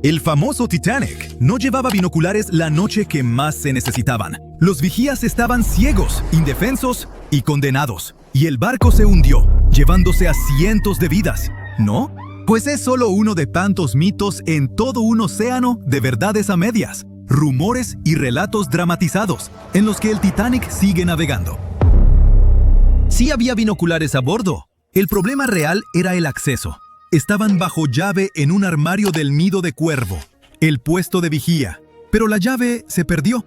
El famoso Titanic no llevaba binoculares la noche que más se necesitaban. Los vigías estaban ciegos, indefensos y condenados. Y el barco se hundió, llevándose a cientos de vidas, ¿no? Pues es solo uno de tantos mitos en todo un océano de verdades a medias, rumores y relatos dramatizados en los que el Titanic sigue navegando. Sí había binoculares a bordo. El problema real era el acceso. Estaban bajo llave en un armario del nido de cuervo, el puesto de vigía, pero la llave se perdió.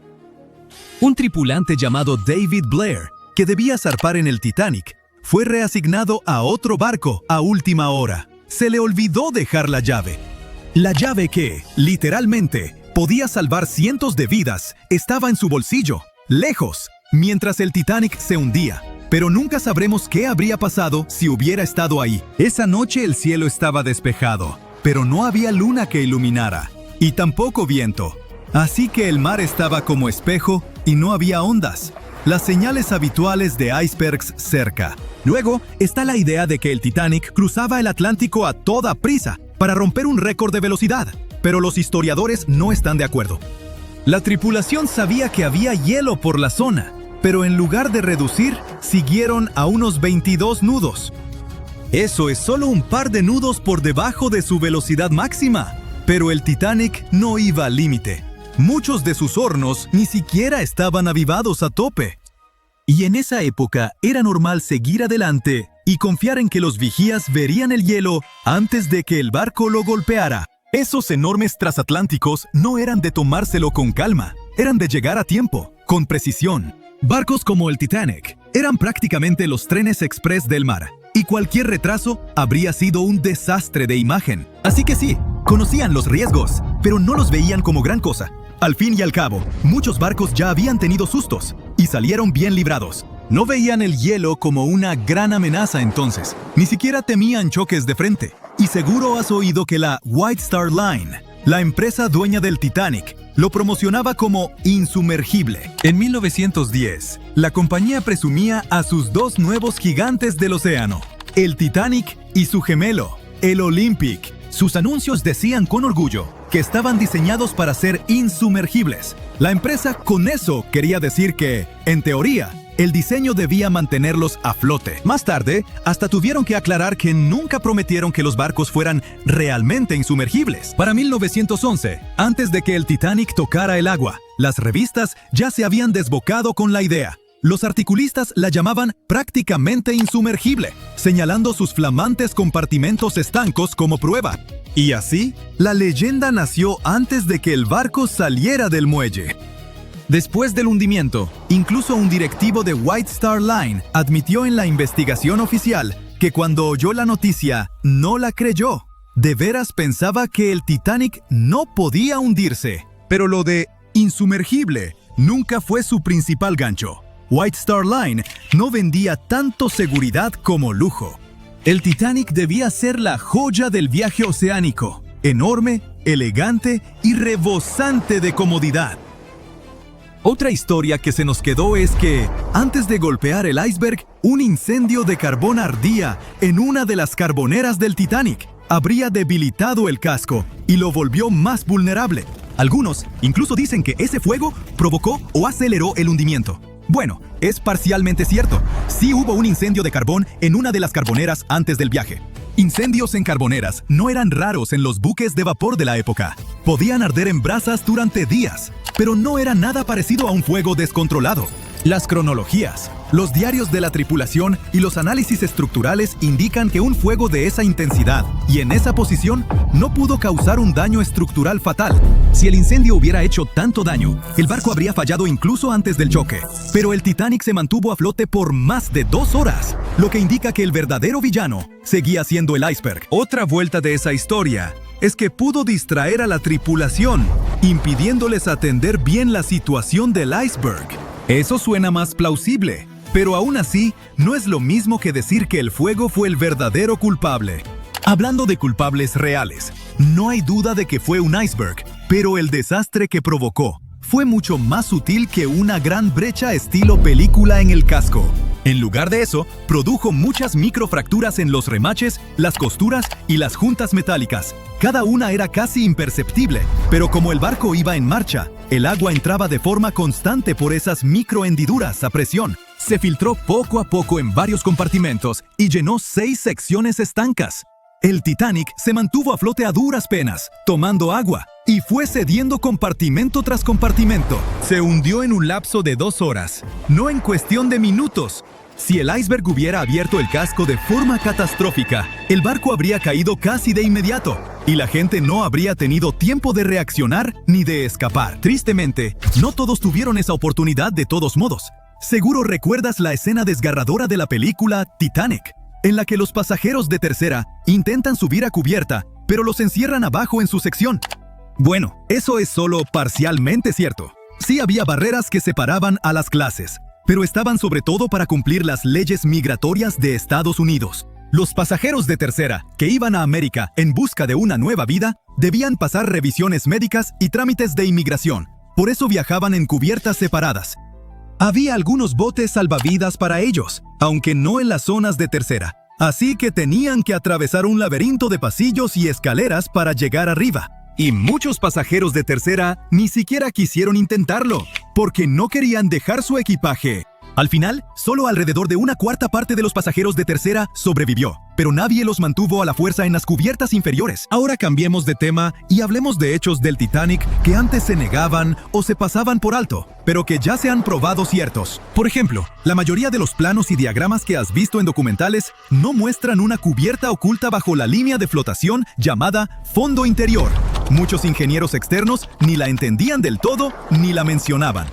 Un tripulante llamado David Blair, que debía zarpar en el Titanic, fue reasignado a otro barco a última hora. Se le olvidó dejar la llave. La llave que, literalmente, podía salvar cientos de vidas, estaba en su bolsillo, lejos, mientras el Titanic se hundía. Pero nunca sabremos qué habría pasado si hubiera estado ahí. Esa noche el cielo estaba despejado, pero no había luna que iluminara, y tampoco viento. Así que el mar estaba como espejo y no había ondas, las señales habituales de icebergs cerca. Luego está la idea de que el Titanic cruzaba el Atlántico a toda prisa para romper un récord de velocidad, pero los historiadores no están de acuerdo. La tripulación sabía que había hielo por la zona, pero en lugar de reducir, siguieron a unos 22 nudos. Eso es solo un par de nudos por debajo de su velocidad máxima, pero el Titanic no iba al límite. Muchos de sus hornos ni siquiera estaban avivados a tope. Y en esa época era normal seguir adelante y confiar en que los vigías verían el hielo antes de que el barco lo golpeara. Esos enormes transatlánticos no eran de tomárselo con calma, eran de llegar a tiempo, con precisión. Barcos como el Titanic eran prácticamente los trenes express del mar, y cualquier retraso habría sido un desastre de imagen. Así que sí, conocían los riesgos, pero no los veían como gran cosa. Al fin y al cabo, muchos barcos ya habían tenido sustos, y salieron bien librados. No veían el hielo como una gran amenaza entonces, ni siquiera temían choques de frente. Y seguro has oído que la White Star Line, la empresa dueña del Titanic, lo promocionaba como insumergible. En 1910, la compañía presumía a sus dos nuevos gigantes del océano, el Titanic y su gemelo, el Olympic. Sus anuncios decían con orgullo que estaban diseñados para ser insumergibles. La empresa con eso quería decir que, en teoría, el diseño debía mantenerlos a flote. Más tarde, hasta tuvieron que aclarar que nunca prometieron que los barcos fueran realmente insumergibles. Para 1911, antes de que el Titanic tocara el agua, las revistas ya se habían desbocado con la idea. Los articulistas la llamaban prácticamente insumergible, señalando sus flamantes compartimentos estancos como prueba. Y así, la leyenda nació antes de que el barco saliera del muelle. Después del hundimiento, incluso un directivo de White Star Line admitió en la investigación oficial que cuando oyó la noticia, no la creyó. De veras pensaba que el Titanic no podía hundirse. Pero lo de insumergible nunca fue su principal gancho. White Star Line no vendía tanto seguridad como lujo. El Titanic debía ser la joya del viaje oceánico, enorme, elegante y rebosante de comodidad. Otra historia que se nos quedó es que, antes de golpear el iceberg, un incendio de carbón ardía en una de las carboneras del Titanic. Habría debilitado el casco y lo volvió más vulnerable. Algunos incluso dicen que ese fuego provocó o aceleró el hundimiento. Bueno, es parcialmente cierto. Sí hubo un incendio de carbón en una de las carboneras antes del viaje. Incendios en carboneras no eran raros en los buques de vapor de la época. Podían arder en brasas durante días, pero no era nada parecido a un fuego descontrolado. Las cronologías, los diarios de la tripulación y los análisis estructurales indican que un fuego de esa intensidad y en esa posición no pudo causar un daño estructural fatal. Si el incendio hubiera hecho tanto daño, el barco habría fallado incluso antes del choque. Pero el Titanic se mantuvo a flote por más de 2 horas, lo que indica que el verdadero villano seguía siendo el iceberg. Otra vuelta de esa historia es que pudo distraer a la tripulación, impidiéndoles atender bien la situación del iceberg. Eso suena más plausible, pero aún así no es lo mismo que decir que el fuego fue el verdadero culpable. Hablando de culpables reales, no hay duda de que fue un iceberg, pero el desastre que provocó fue mucho más sutil que una gran brecha estilo película en el casco. En lugar de eso, produjo muchas microfracturas en los remaches, las costuras y las juntas metálicas. Cada una era casi imperceptible, pero como el barco iba en marcha, el agua entraba de forma constante por esas microhendiduras a presión. Se filtró poco a poco en varios compartimentos y llenó 6 secciones estancas. El Titanic se mantuvo a flote a duras penas, tomando agua, y fue cediendo compartimento tras compartimento. Se hundió en un lapso de 2 horas, no en cuestión de minutos. Si el iceberg hubiera abierto el casco de forma catastrófica, el barco habría caído casi de inmediato, y la gente no habría tenido tiempo de reaccionar ni de escapar. Tristemente, no todos tuvieron esa oportunidad de todos modos. Seguro recuerdas la escena desgarradora de la película Titanic, en la que los pasajeros de tercera intentan subir a cubierta, pero los encierran abajo en su sección. Bueno, eso es solo parcialmente cierto. Sí había barreras que separaban a las clases, pero estaban sobre todo para cumplir las leyes migratorias de Estados Unidos. Los pasajeros de tercera, que iban a América en busca de una nueva vida, debían pasar revisiones médicas y trámites de inmigración. Por eso viajaban en cubiertas separadas. Había algunos botes salvavidas para ellos, aunque no en las zonas de tercera. Así que tenían que atravesar un laberinto de pasillos y escaleras para llegar arriba. Y muchos pasajeros de tercera ni siquiera quisieron intentarlo, porque no querían dejar su equipaje. Al final, solo alrededor de 1/4 parte de los pasajeros de tercera sobrevivió, pero nadie los mantuvo a la fuerza en las cubiertas inferiores. Ahora cambiemos de tema y hablemos de hechos del Titanic que antes se negaban o se pasaban por alto, pero que ya se han probado ciertos. Por ejemplo, la mayoría de los planos y diagramas que has visto en documentales no muestran una cubierta oculta bajo la línea de flotación llamada fondo interior. Muchos ingenieros externos ni la entendían del todo ni la mencionaban.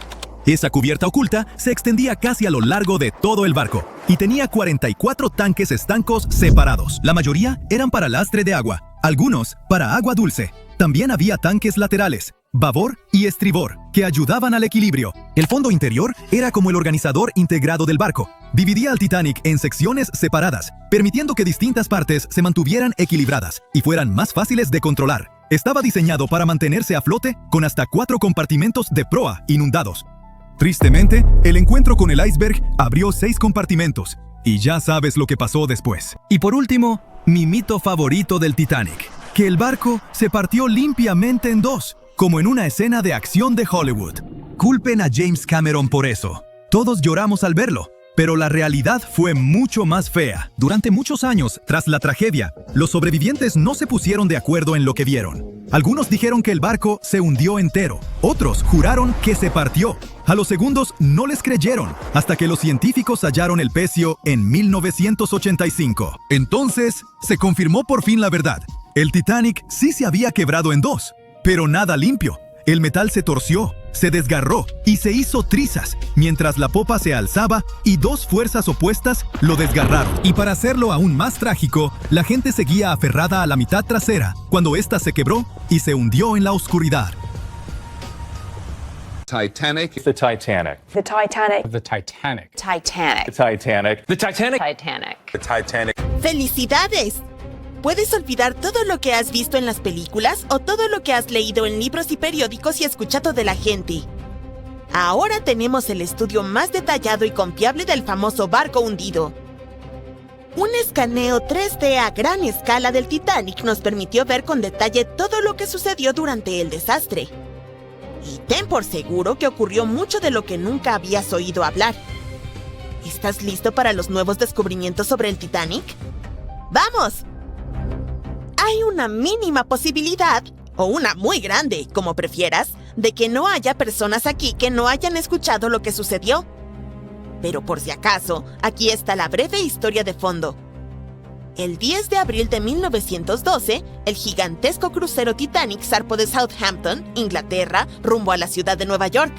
Esa cubierta oculta se extendía casi a lo largo de todo el barco y tenía 44 tanques estancos separados. La mayoría eran para lastre de agua, algunos para agua dulce. También había tanques laterales, babor y estribor, que ayudaban al equilibrio. El fondo interior era como el organizador integrado del barco. Dividía al Titanic en secciones separadas, permitiendo que distintas partes se mantuvieran equilibradas y fueran más fáciles de controlar. Estaba diseñado para mantenerse a flote con hasta 4 compartimentos de proa inundados. Tristemente, el encuentro con el iceberg abrió 6 compartimentos, y ya sabes lo que pasó después. Y por último, mi mito favorito del Titanic, que el barco se partió limpiamente en 2, como en una escena de acción de Hollywood. Culpen a James Cameron por eso. Todos lloramos al verlo, pero la realidad fue mucho más fea. Durante muchos años, tras la tragedia, los sobrevivientes no se pusieron de acuerdo en lo que vieron. Algunos dijeron que el barco se hundió entero, otros juraron que se partió. A los segundos no les creyeron, hasta que los científicos hallaron el pecio en 1985. Entonces, se confirmó por fin la verdad. El Titanic sí se había quebrado en 2, pero nada limpio. El metal se torció, se desgarró y se hizo trizas, mientras la popa se alzaba y 2 fuerzas opuestas lo desgarraron. Y para hacerlo aún más trágico, la gente seguía aferrada a la mitad trasera, cuando ésta se quebró y se hundió en la oscuridad. Titanic. The Titanic. The Titanic. The Titanic. Titanic. The Titanic. The Titanic. Titanic. The Titanic. ¡Felicidades! Puedes olvidar todo lo que has visto en las películas o todo lo que has leído en libros y periódicos y escuchado de la gente. Ahora tenemos el estudio más detallado y confiable del famoso barco hundido. Un escaneo 3D a gran escala del Titanic nos permitió ver con detalle todo lo que sucedió durante el desastre. Y ten por seguro que ocurrió mucho de lo que nunca habías oído hablar. ¿Estás listo para los nuevos descubrimientos sobre el Titanic? ¡Vamos! Hay una mínima posibilidad, o una muy grande, como prefieras, de que no haya personas aquí que no hayan escuchado lo que sucedió. Pero por si acaso, aquí está la breve historia de fondo. El 10 de abril de 1912, el gigantesco crucero Titanic zarpó de Southampton, Inglaterra, rumbo a la ciudad de Nueva York.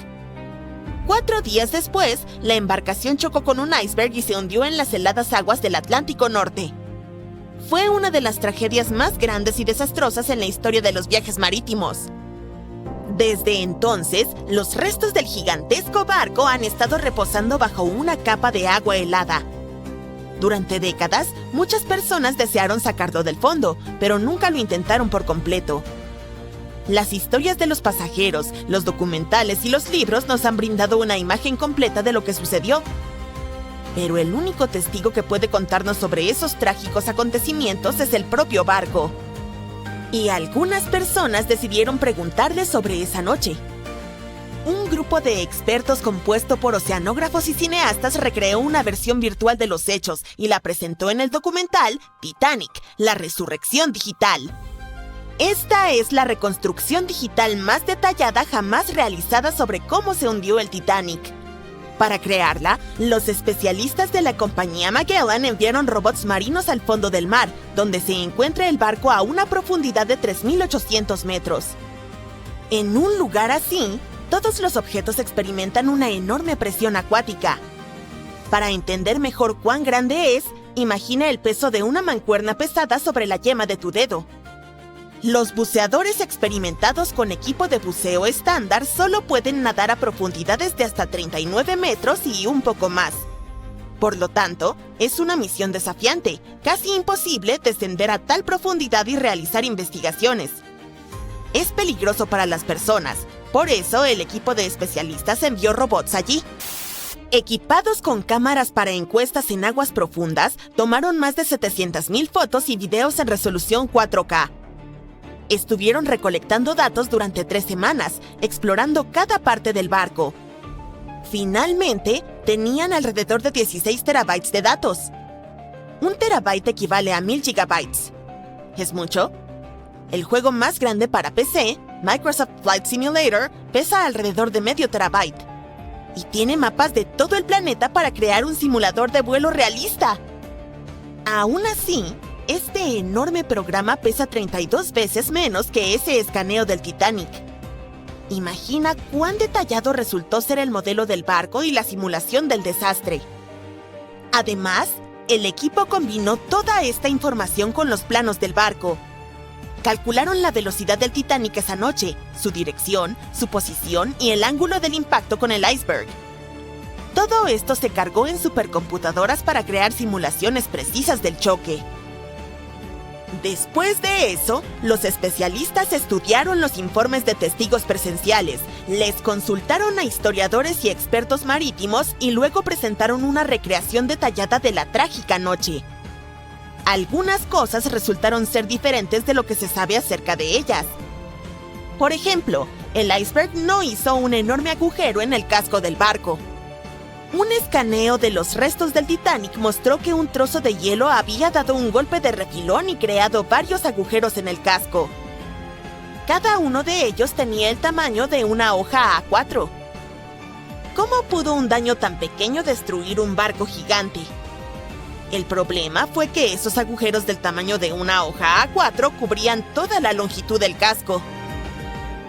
4 días después, la embarcación chocó con un iceberg y se hundió en las heladas aguas del Atlántico Norte. Fue una de las tragedias más grandes y desastrosas en la historia de los viajes marítimos. Desde entonces, los restos del gigantesco barco han estado reposando bajo una capa de agua helada. Durante décadas, muchas personas desearon sacarlo del fondo, pero nunca lo intentaron por completo. Las historias de los pasajeros, los documentales y los libros nos han brindado una imagen completa de lo que sucedió. Pero el único testigo que puede contarnos sobre esos trágicos acontecimientos es el propio barco. Y algunas personas decidieron preguntarle sobre esa noche. Un grupo de expertos compuesto por oceanógrafos y cineastas recreó una versión virtual de los hechos y la presentó en el documental Titanic, la resurrección digital. Esta es la reconstrucción digital más detallada jamás realizada sobre cómo se hundió el Titanic. Para crearla, los especialistas de la compañía Magellan enviaron robots marinos al fondo del mar, donde se encuentra el barco a una profundidad de 3.800 metros. En un lugar así, todos los objetos experimentan una enorme presión acuática. Para entender mejor cuán grande es, imagina el peso de una mancuerna pesada sobre la yema de tu dedo. Los buceadores experimentados con equipo de buceo estándar solo pueden nadar a profundidades de hasta 39 metros y un poco más. Por lo tanto, es una misión desafiante, casi imposible descender a tal profundidad y realizar investigaciones. Es peligroso para las personas, por eso el equipo de especialistas envió robots allí. Equipados con cámaras para encuestas en aguas profundas, tomaron más de 700,000 fotos y videos en resolución 4K. Estuvieron recolectando datos durante 3 semanas, explorando cada parte del barco. Finalmente, tenían alrededor de 16 terabytes de datos. 1 terabyte equivale a 1000 gigabytes. ¿Es mucho? El juego más grande para PC, Microsoft Flight Simulator, pesa alrededor de medio terabyte. Y tiene mapas de todo el planeta para crear un simulador de vuelo realista. Aún así, este enorme programa pesa 32 veces menos que ese escaneo del Titanic. Imagina cuán detallado resultó ser el modelo del barco y la simulación del desastre. Además, el equipo combinó toda esta información con los planos del barco. Calcularon la velocidad del Titanic esa noche, su dirección, su posición y el ángulo del impacto con el iceberg. Todo esto se cargó en supercomputadoras para crear simulaciones precisas del choque. Después de eso, los especialistas estudiaron los informes de testigos presenciales, les consultaron a historiadores y expertos marítimos y luego presentaron una recreación detallada de la trágica noche. Algunas cosas resultaron ser diferentes de lo que se sabe acerca de ellas. Por ejemplo, el iceberg no hizo un enorme agujero en el casco del barco. Un escaneo de los restos del Titanic mostró que un trozo de hielo había dado un golpe de refilón y creado varios agujeros en el casco. Cada uno de ellos tenía el tamaño de una hoja A4. ¿Cómo pudo un daño tan pequeño destruir un barco gigante? El problema fue que esos agujeros del tamaño de una hoja A4 cubrían toda la longitud del casco.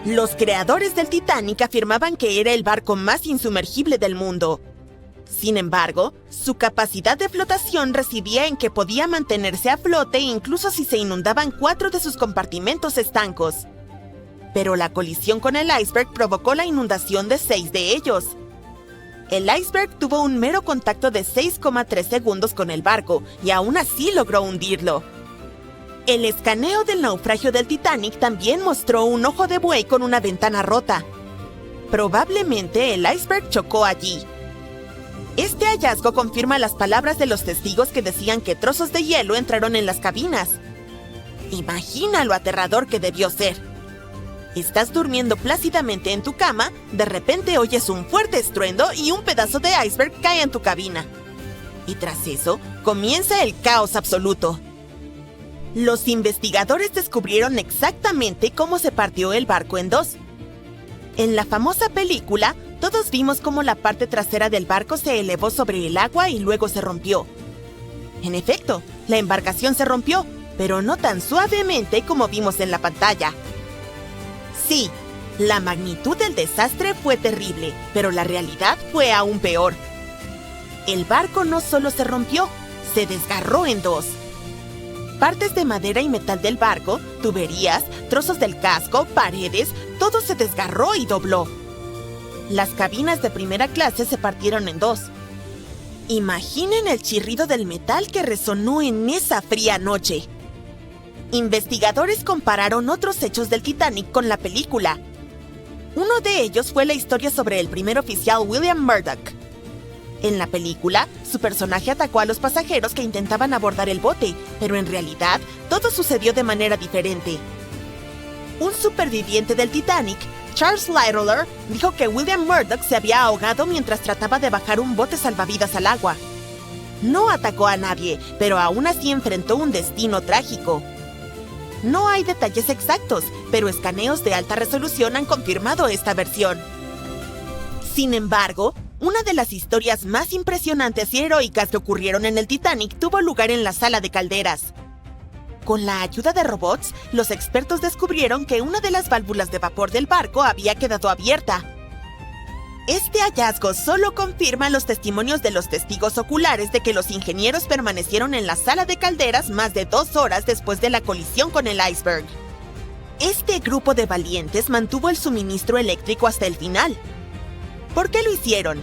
Los creadores del Titanic afirmaban que era el barco más insumergible del mundo. Sin embargo, su capacidad de flotación residía en que podía mantenerse a flote incluso si se inundaban 4 de sus compartimentos estancos. Pero la colisión con el iceberg provocó la inundación de 6 de ellos. El iceberg tuvo un mero contacto de 6,3 segundos con el barco y aún así logró hundirlo. El escaneo del naufragio del Titanic también mostró un ojo de buey con una ventana rota. Probablemente el iceberg chocó allí. Este hallazgo confirma las palabras de los testigos que decían que trozos de hielo entraron en las cabinas. Imagina lo aterrador que debió ser. Estás durmiendo plácidamente en tu cama, de repente oyes un fuerte estruendo y un pedazo de iceberg cae en tu cabina. Y tras eso, comienza el caos absoluto. Los investigadores descubrieron exactamente cómo se partió el barco en dos. En la famosa película, todos vimos cómo la parte trasera del barco se elevó sobre el agua y luego se rompió. En efecto, la embarcación se rompió, pero no tan suavemente como vimos en la pantalla. Sí, la magnitud del desastre fue terrible, pero la realidad fue aún peor. El barco no solo se rompió, se desgarró en dos. Partes de madera y metal del barco, tuberías, trozos del casco, paredes, todo se desgarró y dobló. Las cabinas de primera clase se partieron en dos. Imaginen el chirrido del metal que resonó en esa fría noche. Investigadores compararon otros hechos del Titanic con la película. Uno de ellos fue la historia sobre el primer oficial William Murdoch. En la película, su personaje atacó a los pasajeros que intentaban abordar el bote, pero en realidad, todo sucedió de manera diferente. Un superviviente del Titanic, Charles Littler, dijo que William Murdoch se había ahogado mientras trataba de bajar un bote salvavidas al agua. No atacó a nadie, pero aún así enfrentó un destino trágico. No hay detalles exactos, pero escaneos de alta resolución han confirmado esta versión. Sin embargo, una de las historias más impresionantes y heroicas que ocurrieron en el Titanic tuvo lugar en la sala de calderas. Con la ayuda de robots, los expertos descubrieron que una de las válvulas de vapor del barco había quedado abierta. Este hallazgo solo confirma los testimonios de los testigos oculares de que los ingenieros permanecieron en la sala de calderas más de 2 horas después de la colisión con el iceberg. Este grupo de valientes mantuvo el suministro eléctrico hasta el final. ¿Por qué lo hicieron?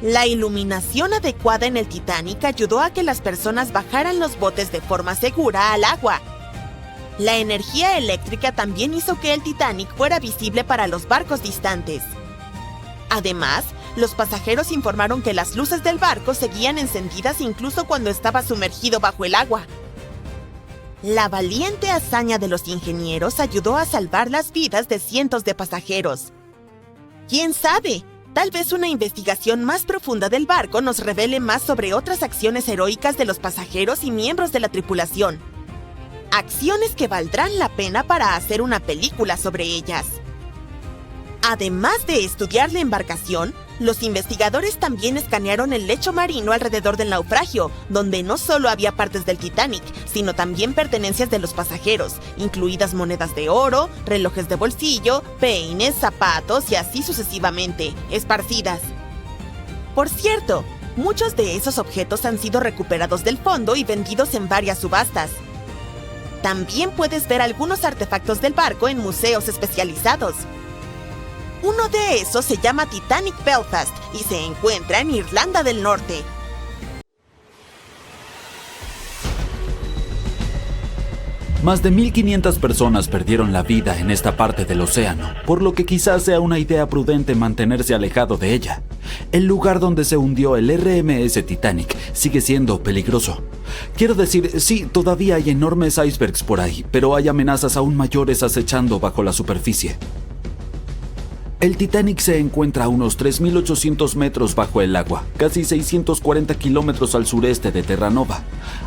La iluminación adecuada en el Titanic ayudó a que las personas bajaran los botes de forma segura al agua. La energía eléctrica también hizo que el Titanic fuera visible para los barcos distantes. Además, los pasajeros informaron que las luces del barco seguían encendidas incluso cuando estaba sumergido bajo el agua. La valiente hazaña de los ingenieros ayudó a salvar las vidas de cientos de pasajeros. ¿Quién sabe? Tal vez una investigación más profunda del barco nos revele más sobre otras acciones heroicas de los pasajeros y miembros de la tripulación. Acciones que valdrán la pena para hacer una película sobre ellas. Además de estudiar la embarcación, los investigadores también escanearon el lecho marino alrededor del naufragio, donde no solo había partes del Titanic, sino también pertenencias de los pasajeros, incluidas monedas de oro, relojes de bolsillo, peines, zapatos y así sucesivamente, esparcidas. Por cierto, muchos de esos objetos han sido recuperados del fondo y vendidos en varias subastas. También puedes ver algunos artefactos del barco en museos especializados. Uno de esos se llama Titanic Belfast y se encuentra en Irlanda del Norte. Más de 1.500 personas perdieron la vida en esta parte del océano, por lo que quizás sea una idea prudente mantenerse alejado de ella. El lugar donde se hundió el RMS Titanic sigue siendo peligroso. Quiero decir, sí, todavía hay enormes icebergs por ahí, pero hay amenazas aún mayores acechando bajo la superficie. El Titanic se encuentra a unos 3.800 metros bajo el agua, casi 640 kilómetros al sureste de Terranova.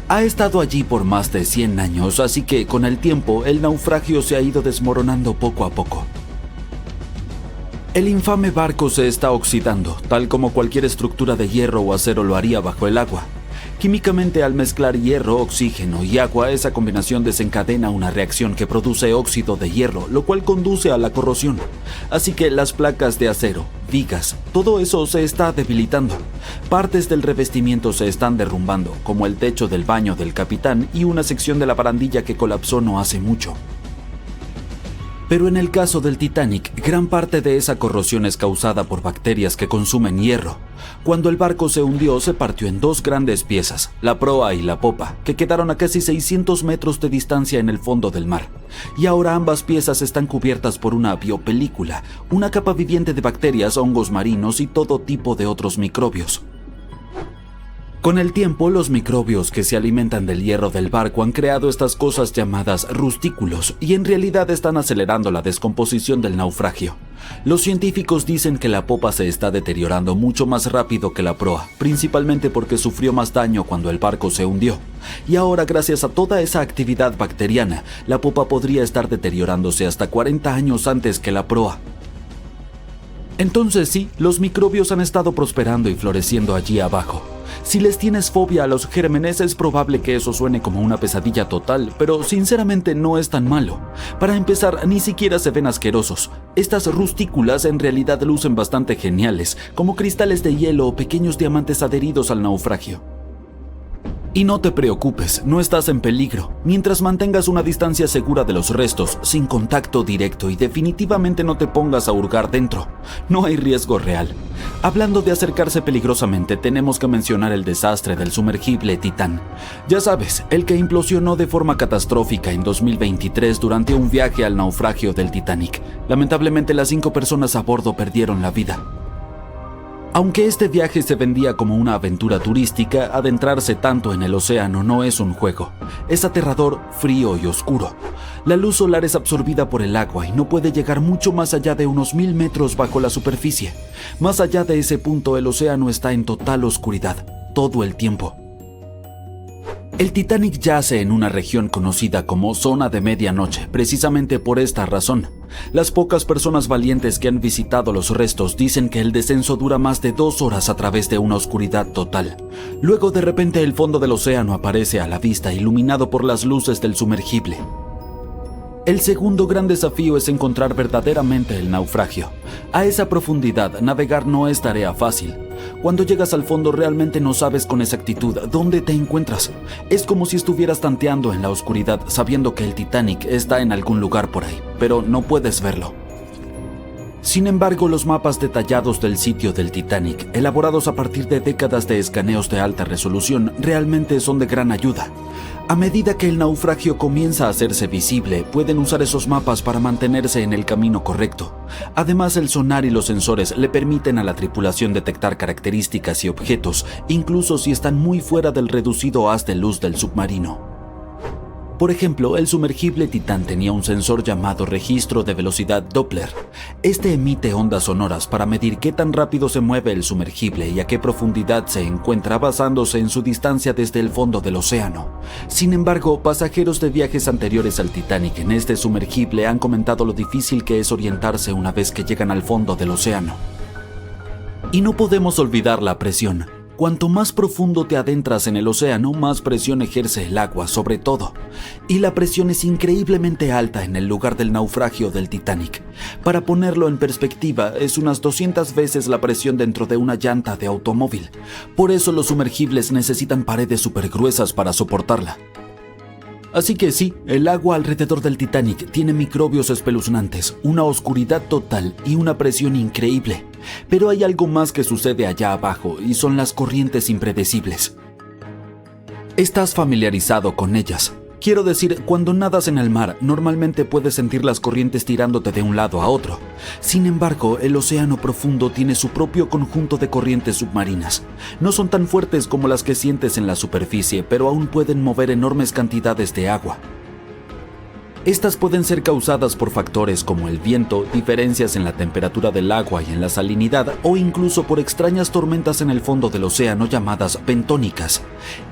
Ha estado allí por más de 100 años, así que con el tiempo el naufragio se ha ido desmoronando poco a poco. El infame barco se está oxidando, tal como cualquier estructura de hierro o acero lo haría bajo el agua. Químicamente, al mezclar hierro, oxígeno y agua, esa combinación desencadena una reacción que produce óxido de hierro, lo cual conduce a la corrosión. Así que las placas de acero, vigas, todo eso se está debilitando. Partes del revestimiento se están derrumbando, como el techo del baño del capitán y una sección de la barandilla que colapsó no hace mucho. Pero en el caso del Titanic, gran parte de esa corrosión es causada por bacterias que consumen hierro. Cuando el barco se hundió, se partió en 2 grandes piezas, la proa y la popa, que quedaron a casi 600 metros de distancia en el fondo del mar. Y ahora ambas piezas están cubiertas por una biopelícula, una capa viviente de bacterias, hongos marinos y todo tipo de otros microbios. Con el tiempo, los microbios que se alimentan del hierro del barco han creado estas cosas llamadas rustículos y en realidad están acelerando la descomposición del naufragio. Los científicos dicen que la popa se está deteriorando mucho más rápido que la proa, principalmente porque sufrió más daño cuando el barco se hundió. Y ahora, gracias a toda esa actividad bacteriana, la popa podría estar deteriorándose hasta 40 años antes que la proa. Entonces sí, los microbios han estado prosperando y floreciendo allí abajo. Si les tienes fobia a los gérmenes, es probable que eso suene como una pesadilla total, pero sinceramente no es tan malo. Para empezar, ni siquiera se ven asquerosos. Estas rustículas en realidad lucen bastante geniales, como cristales de hielo o pequeños diamantes adheridos al naufragio. Y no te preocupes, no estás en peligro, mientras mantengas una distancia segura de los restos, sin contacto directo y definitivamente no te pongas a hurgar dentro. No hay riesgo real. Hablando de acercarse peligrosamente, tenemos que mencionar el desastre del sumergible Titán. Ya sabes, el que implosionó de forma catastrófica en 2023 durante un viaje al naufragio del Titanic. Lamentablemente, las 5 personas a bordo perdieron la vida. Aunque este viaje se vendía como una aventura turística, adentrarse tanto en el océano no es un juego. Es aterrador, frío y oscuro. La luz solar es absorbida por el agua y no puede llegar mucho más allá de unos 1000 metros bajo la superficie. Más allá de ese punto, el océano está en total oscuridad, todo el tiempo. El Titanic yace en una región conocida como Zona de Medianoche, precisamente por esta razón. Las pocas personas valientes que han visitado los restos dicen que el descenso dura más de 2 horas a través de una oscuridad total. Luego, de repente, el fondo del océano aparece a la vista, iluminado por las luces del sumergible. El segundo gran desafío es encontrar verdaderamente el naufragio. A esa profundidad, navegar no es tarea fácil. Cuando llegas al fondo realmente no sabes con exactitud dónde te encuentras. Es como si estuvieras tanteando en la oscuridad sabiendo que el Titanic está en algún lugar por ahí, pero no puedes verlo. Sin embargo, los mapas detallados del sitio del Titanic, elaborados a partir de décadas de escaneos de alta resolución, realmente son de gran ayuda. A medida que el naufragio comienza a hacerse visible, pueden usar esos mapas para mantenerse en el camino correcto. Además, el sonar y los sensores le permiten a la tripulación detectar características y objetos, incluso si están muy fuera del reducido haz de luz del submarino. Por ejemplo, el sumergible Titán tenía un sensor llamado registro de velocidad Doppler. Este emite ondas sonoras para medir qué tan rápido se mueve el sumergible y a qué profundidad se encuentra basándose en su distancia desde el fondo del océano. Sin embargo, pasajeros de viajes anteriores al Titanic en este sumergible han comentado lo difícil que es orientarse una vez que llegan al fondo del océano. Y no podemos olvidar la presión. Cuanto más profundo te adentras en el océano, más presión ejerce el agua sobre todo. Y la presión es increíblemente alta en el lugar del naufragio del Titanic. Para ponerlo en perspectiva, es unas 200 veces la presión dentro de una llanta de automóvil. Por eso los sumergibles necesitan paredes supergruesas para soportarla. Así que sí, el agua alrededor del Titanic tiene microbios espeluznantes, una oscuridad total y una presión increíble. Pero hay algo más que sucede allá abajo y son las corrientes impredecibles. Estás familiarizado con ellas. Quiero decir, cuando nadas en el mar, normalmente puedes sentir las corrientes tirándote de un lado a otro. Sin embargo, el océano profundo tiene su propio conjunto de corrientes submarinas. No son tan fuertes como las que sientes en la superficie, pero aún pueden mover enormes cantidades de agua. Estas pueden ser causadas por factores como el viento, diferencias en la temperatura del agua y en la salinidad, o incluso por extrañas tormentas en el fondo del océano llamadas bentónicas.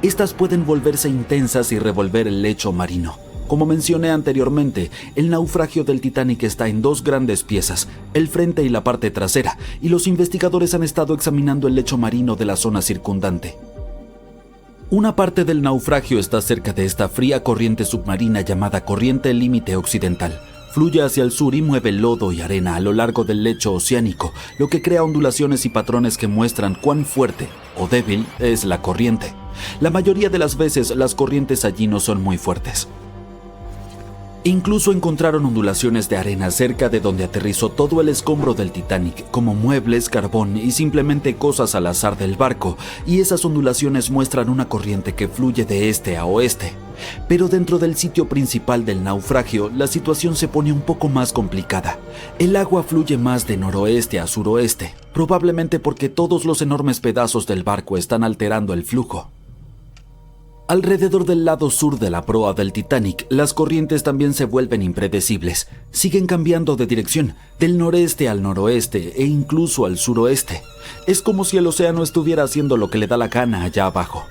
Estas pueden volverse intensas y revolver el lecho marino. Como mencioné anteriormente, el naufragio del Titanic está en 2 grandes piezas, el frente y la parte trasera, y los investigadores han estado examinando el lecho marino de la zona circundante. Una parte del naufragio está cerca de esta fría corriente submarina llamada corriente límite occidental. Fluye hacia el sur y mueve lodo y arena a lo largo del lecho oceánico, lo que crea ondulaciones y patrones que muestran cuán fuerte o débil es la corriente. La mayoría de las veces las corrientes allí no son muy fuertes. Incluso encontraron ondulaciones de arena cerca de donde aterrizó todo el escombro del Titanic, como muebles, carbón y simplemente cosas al azar del barco, y esas ondulaciones muestran una corriente que fluye de este a oeste. Pero dentro del sitio principal del naufragio, la situación se pone un poco más complicada. El agua fluye más de noroeste a suroeste, probablemente porque todos los enormes pedazos del barco están alterando el flujo. Alrededor del lado sur de la proa del Titanic, las corrientes también se vuelven impredecibles. Siguen cambiando de dirección, del noreste al noroeste e incluso al suroeste. Es como si el océano estuviera haciendo lo que le da la gana allá abajo.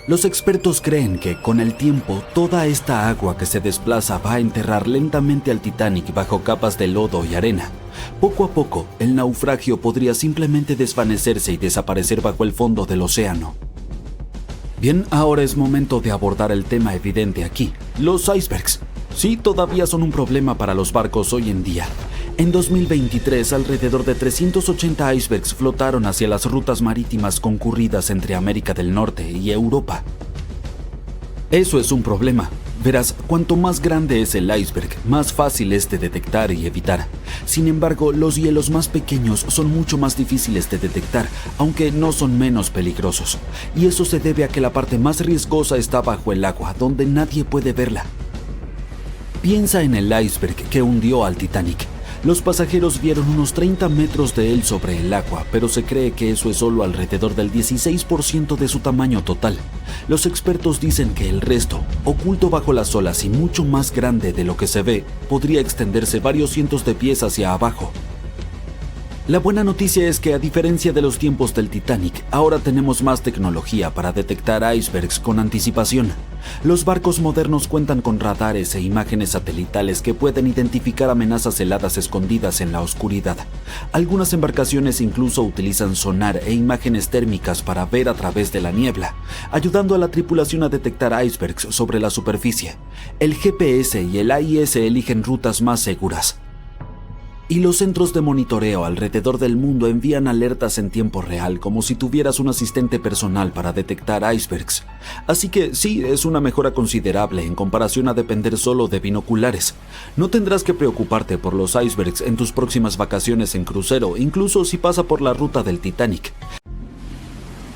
Los expertos creen que, con el tiempo, toda esta agua que se desplaza va a enterrar lentamente al Titanic bajo capas de lodo y arena. Poco a poco, el naufragio podría simplemente desvanecerse y desaparecer bajo el fondo del océano. Bien, ahora es momento de abordar el tema evidente aquí, los icebergs. Sí, todavía son un problema para los barcos hoy en día. En 2023, alrededor de 380 icebergs flotaron hacia las rutas marítimas concurridas entre América del Norte y Europa. Eso es un problema. Verás, cuanto más grande es el iceberg, más fácil es de detectar y evitar. Sin embargo, los hielos más pequeños son mucho más difíciles de detectar, aunque no son menos peligrosos. Y eso se debe a que la parte más riesgosa está bajo el agua, donde nadie puede verla. Piensa en el iceberg que hundió al Titanic. Los pasajeros vieron unos 30 metros de él sobre el agua, pero se cree que eso es solo alrededor del 16% de su tamaño total. Los expertos dicen que el resto, oculto bajo las olas y mucho más grande de lo que se ve, podría extenderse varios cientos de pies hacia abajo. La buena noticia es que, a diferencia de los tiempos del Titanic, ahora tenemos más tecnología para detectar icebergs con anticipación. Los barcos modernos cuentan con radares e imágenes satelitales que pueden identificar amenazas heladas escondidas en la oscuridad. Algunas embarcaciones incluso utilizan sonar e imágenes térmicas para ver a través de la niebla, ayudando a la tripulación a detectar icebergs sobre la superficie. El GPS y el AIS eligen rutas más seguras. Y los centros de monitoreo alrededor del mundo envían alertas en tiempo real, como si tuvieras un asistente personal para detectar icebergs. Así que sí, es una mejora considerable en comparación a depender solo de binoculares. No tendrás que preocuparte por los icebergs en tus próximas vacaciones en crucero, incluso si pasa por la ruta del Titanic.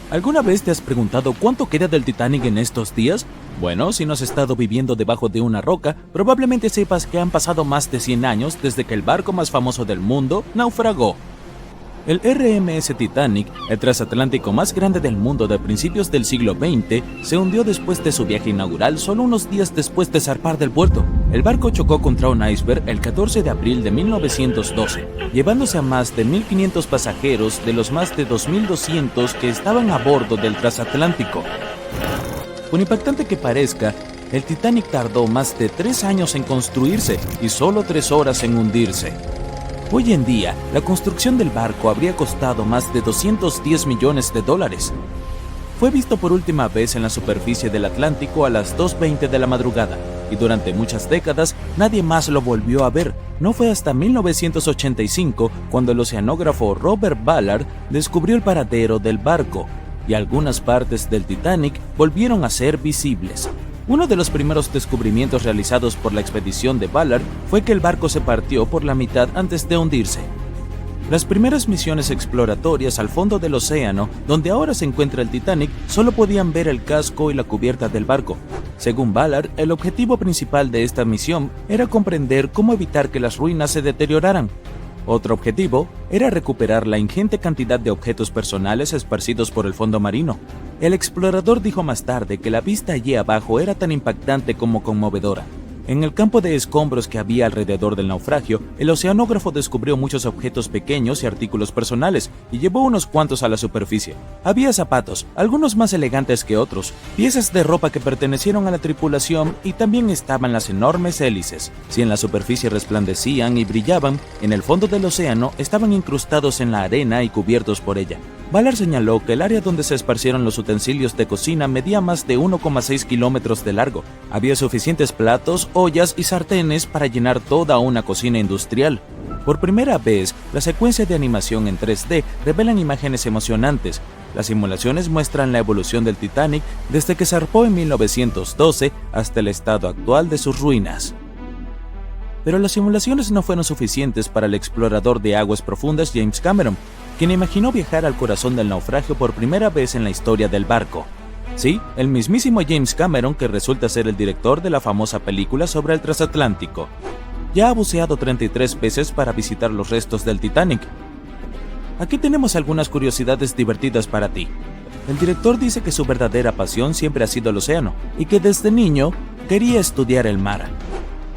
¿Alguna vez te has preguntado cuánto queda del Titanic en estos días? Bueno, si no has estado viviendo debajo de una roca, probablemente sepas que han pasado más de 100 años desde que el barco más famoso del mundo naufragó. El RMS Titanic, el transatlántico más grande del mundo de principios del siglo XX, se hundió después de su viaje inaugural solo unos días después de zarpar del puerto. El barco chocó contra un iceberg el 14 de abril de 1912, llevándose a más de 1.500 pasajeros de los más de 2.200 que estaban a bordo del transatlántico. Por impactante que parezca, el Titanic tardó más de 3 años en construirse y solo 3 horas en hundirse. Hoy en día, la construcción del barco habría costado más de $210 millones. Fue visto por última vez en la superficie del Atlántico a las 2:20 de la madrugada, y durante muchas décadas nadie más lo volvió a ver. No fue hasta 1985 cuando el oceanógrafo Robert Ballard descubrió el paradero del barco, y algunas partes del Titanic volvieron a ser visibles. Uno de los primeros descubrimientos realizados por la expedición de Ballard fue que el barco se partió por la mitad antes de hundirse. Las primeras misiones exploratorias al fondo del océano, donde ahora se encuentra el Titanic, solo podían ver el casco y la cubierta del barco. Según Ballard, el objetivo principal de esta misión era comprender cómo evitar que las ruinas se deterioraran. Otro objetivo era recuperar la ingente cantidad de objetos personales esparcidos por el fondo marino. El explorador dijo más tarde que la vista allí abajo era tan impactante como conmovedora. En el campo de escombros que había alrededor del naufragio, el oceanógrafo descubrió muchos objetos pequeños y artículos personales, y llevó unos cuantos a la superficie. Había zapatos, algunos más elegantes que otros, piezas de ropa que pertenecieron a la tripulación, y también estaban las enormes hélices. Si en la superficie resplandecían y brillaban, en el fondo del océano estaban incrustados en la arena y cubiertos por ella. Ballard señaló que el área donde se esparcieron los utensilios de cocina medía más de 1,6 kilómetros de largo. Había suficientes platos, ollas y sartenes para llenar toda una cocina industrial. Por primera vez, la secuencia de animación en 3D revelan imágenes emocionantes. Las simulaciones muestran la evolución del Titanic desde que zarpó en 1912 hasta el estado actual de sus ruinas. Pero las simulaciones no fueron suficientes para el explorador de aguas profundas James Cameron, quien imaginó viajar al corazón del naufragio por primera vez en la historia del barco. Sí, el mismísimo James Cameron, que resulta ser el director de la famosa película sobre el transatlántico. Ya ha buceado 33 veces para visitar los restos del Titanic. Aquí tenemos algunas curiosidades divertidas para ti. El director dice que su verdadera pasión siempre ha sido el océano, y que desde niño quería estudiar el mar.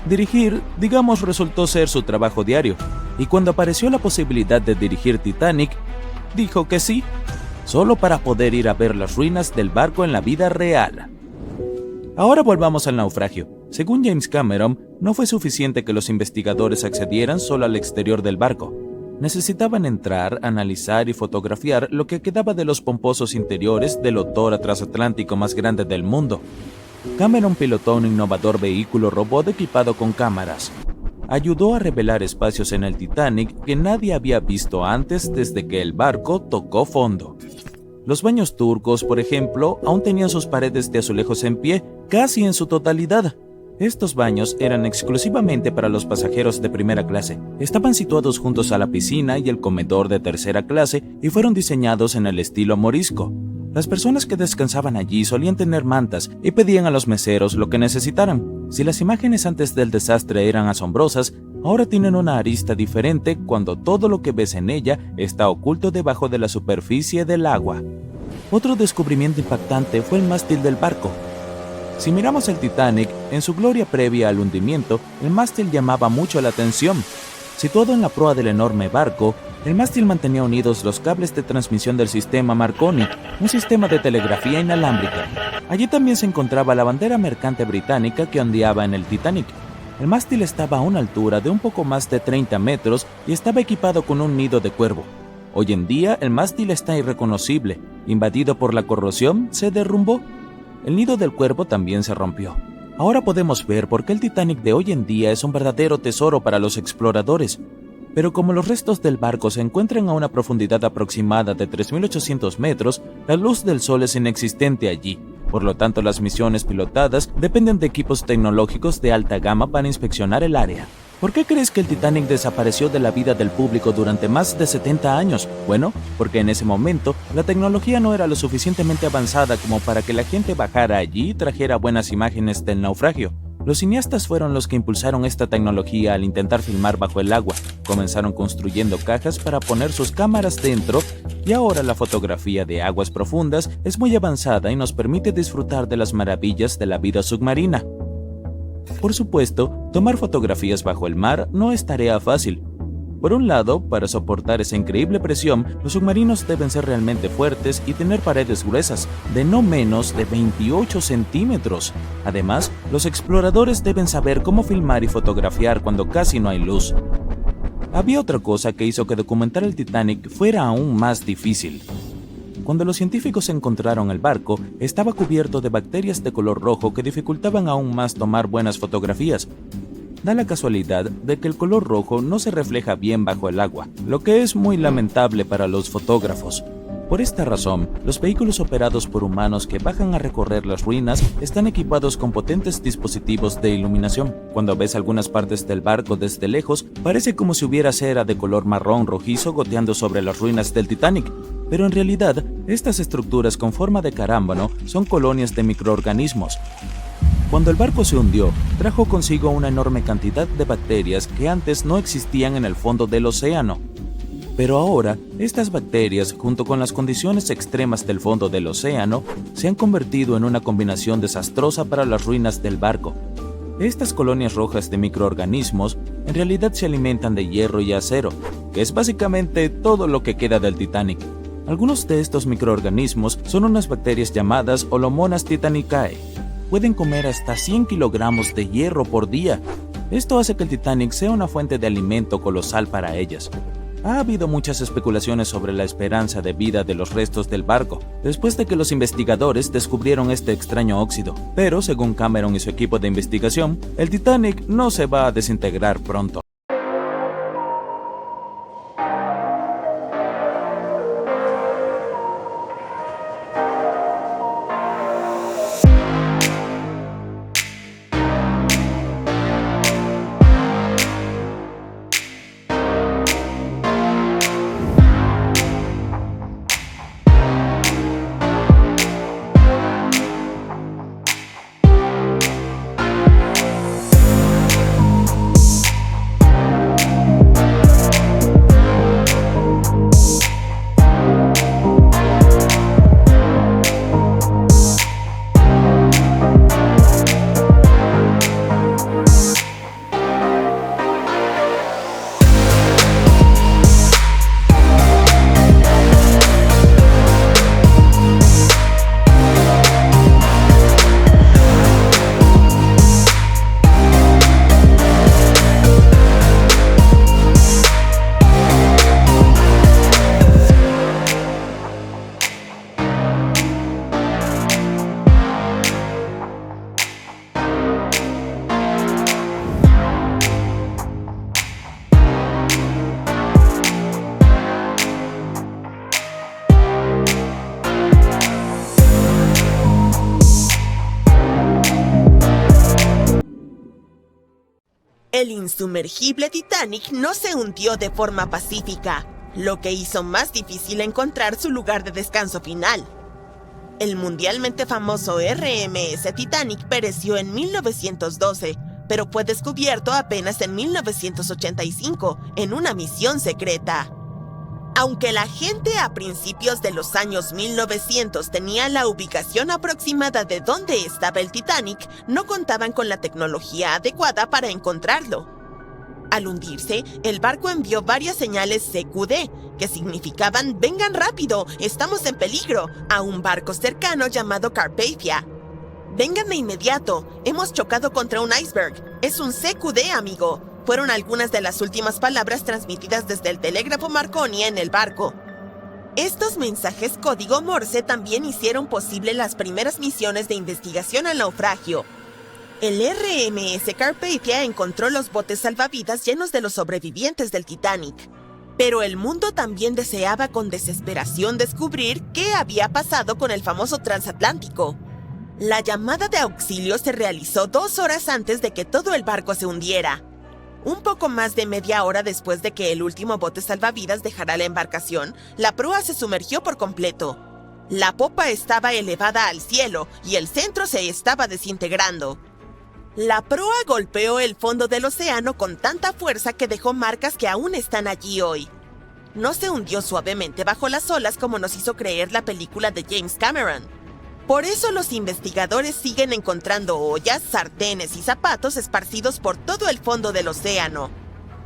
Dirigir, digamos, resultó ser su trabajo diario, y cuando apareció la posibilidad de dirigir Titanic, dijo que sí, solo para poder ir a ver las ruinas del barco en la vida real. Ahora volvamos al naufragio. Según James Cameron, no fue suficiente que los investigadores accedieran solo al exterior del barco. Necesitaban entrar, analizar y fotografiar lo que quedaba de los pomposos interiores del otrora transatlántico más grande del mundo. Cameron pilotó un innovador vehículo robot equipado con cámaras. Ayudó a revelar espacios en el Titanic que nadie había visto antes desde que el barco tocó fondo. Los baños turcos, por ejemplo, aún tenían sus paredes de azulejos en pie, casi en su totalidad. Estos baños eran exclusivamente para los pasajeros de primera clase. Estaban situados juntos a la piscina y el comedor de tercera clase y fueron diseñados en el estilo morisco. Las personas que descansaban allí solían tener mantas y pedían a los meseros lo que necesitaran. Si las imágenes antes del desastre eran asombrosas, ahora tienen una arista diferente cuando todo lo que ves en ella está oculto debajo de la superficie del agua. Otro descubrimiento impactante fue el mástil del barco. Si miramos el Titanic, en su gloria previa al hundimiento, el mástil llamaba mucho la atención. Situado en la proa del enorme barco, el mástil mantenía unidos los cables de transmisión del sistema Marconi, un sistema de telegrafía inalámbrica. Allí también se encontraba la bandera mercante británica que ondeaba en el Titanic. El mástil estaba a una altura de un poco más de 30 metros y estaba equipado con un nido de cuervo. Hoy en día, el mástil está irreconocible. Invadido por la corrosión, se derrumbó. El nido del cuervo también se rompió. Ahora podemos ver por qué el Titanic de hoy en día es un verdadero tesoro para los exploradores. Pero como los restos del barco se encuentran a una profundidad aproximada de 3.800 metros, la luz del sol es inexistente allí. Por lo tanto, las misiones pilotadas dependen de equipos tecnológicos de alta gama para inspeccionar el área. ¿Por qué crees que el Titanic desapareció de la vida del público durante más de 70 años? Bueno, porque en ese momento la tecnología no era lo suficientemente avanzada como para que la gente bajara allí y trajera buenas imágenes del naufragio. Los cineastas fueron los que impulsaron esta tecnología al intentar filmar bajo el agua. Comenzaron construyendo cajas para poner sus cámaras dentro y ahora la fotografía de aguas profundas es muy avanzada y nos permite disfrutar de las maravillas de la vida submarina. Por supuesto, tomar fotografías bajo el mar no es tarea fácil. Por un lado, para soportar esa increíble presión, los submarinos deben ser realmente fuertes y tener paredes gruesas, de no menos de 28 centímetros. Además, los exploradores deben saber cómo filmar y fotografiar cuando casi no hay luz. Había otra cosa que hizo que documentar el Titanic fuera aún más difícil. Cuando los científicos encontraron el barco, estaba cubierto de bacterias de color rojo que dificultaban aún más tomar buenas fotografías. Da la casualidad de que el color rojo no se refleja bien bajo el agua, lo que es muy lamentable para los fotógrafos. Por esta razón, los vehículos operados por humanos que bajan a recorrer las ruinas están equipados con potentes dispositivos de iluminación. Cuando ves algunas partes del barco desde lejos, parece como si hubiera cera de color marrón rojizo goteando sobre las ruinas del Titanic. Pero en realidad, estas estructuras con forma de carámbano son colonias de microorganismos. Cuando el barco se hundió, trajo consigo una enorme cantidad de bacterias que antes no existían en el fondo del océano. Pero ahora, estas bacterias, junto con las condiciones extremas del fondo del océano, se han convertido en una combinación desastrosa para las ruinas del barco. Estas colonias rojas de microorganismos en realidad se alimentan de hierro y acero, que es básicamente todo lo que queda del Titanic. Algunos de estos microorganismos son unas bacterias llamadas Holomonas titanicae. Pueden comer hasta 100 kilogramos de hierro por día. Esto hace que el Titanic sea una fuente de alimento colosal para ellas. Ha habido muchas especulaciones sobre la esperanza de vida de los restos del barco, después de que los investigadores descubrieron este extraño óxido. Pero, según Cameron y su equipo de investigación, el Titanic no se va a desintegrar pronto. El insumergible Titanic no se hundió de forma pacífica, lo que hizo más difícil encontrar su lugar de descanso final. El mundialmente famoso RMS Titanic pereció en 1912, pero fue descubierto apenas en 1985 en una misión secreta. Aunque la gente a principios de los años 1900 tenía la ubicación aproximada de dónde estaba el Titanic, no contaban con la tecnología adecuada para encontrarlo. Al hundirse, el barco envió varias señales CQD, que significaban «vengan rápido, estamos en peligro», a un barco cercano llamado Carpathia. «Vengan de inmediato, hemos chocado contra un iceberg, es un CQD, amigo», fueron algunas de las últimas palabras transmitidas desde el telégrafo Marconi en el barco. Estos mensajes código Morse también hicieron posible las primeras misiones de investigación al naufragio. El RMS Carpathia encontró los botes salvavidas llenos de los sobrevivientes del Titanic. Pero el mundo también deseaba con desesperación descubrir qué había pasado con el famoso transatlántico. La llamada de auxilio se realizó 2 horas antes de que todo el barco se hundiera. Un poco más de media hora después de que el último bote salvavidas dejara la embarcación, la proa se sumergió por completo. La popa estaba elevada al cielo y el centro se estaba desintegrando. La proa golpeó el fondo del océano con tanta fuerza que dejó marcas que aún están allí hoy. No se hundió suavemente bajo las olas como nos hizo creer la película de James Cameron. Por eso los investigadores siguen encontrando ollas, sartenes y zapatos esparcidos por todo el fondo del océano.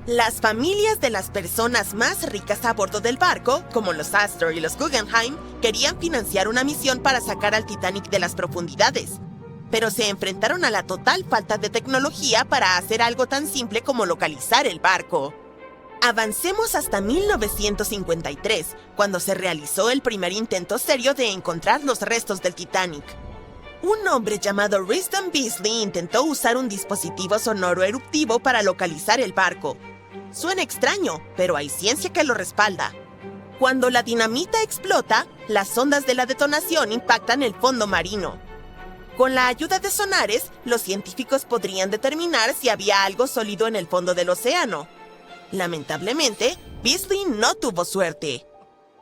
Las familias de las personas más ricas a bordo del barco, como los Astor y los Guggenheim, querían financiar una misión para sacar al Titanic de las profundidades, pero se enfrentaron a la total falta de tecnología para hacer algo tan simple como localizar el barco. Avancemos hasta 1953, cuando se realizó el primer intento serio de encontrar los restos del Titanic. Un hombre llamado Risdon Beasley intentó usar un dispositivo sonoro eruptivo para localizar el barco. Suena extraño, pero hay ciencia que lo respalda. Cuando la dinamita explota, las ondas de la detonación impactan el fondo marino. Con la ayuda de sonares, los científicos podrían determinar si había algo sólido en el fondo del océano. Lamentablemente, Beasley no tuvo suerte.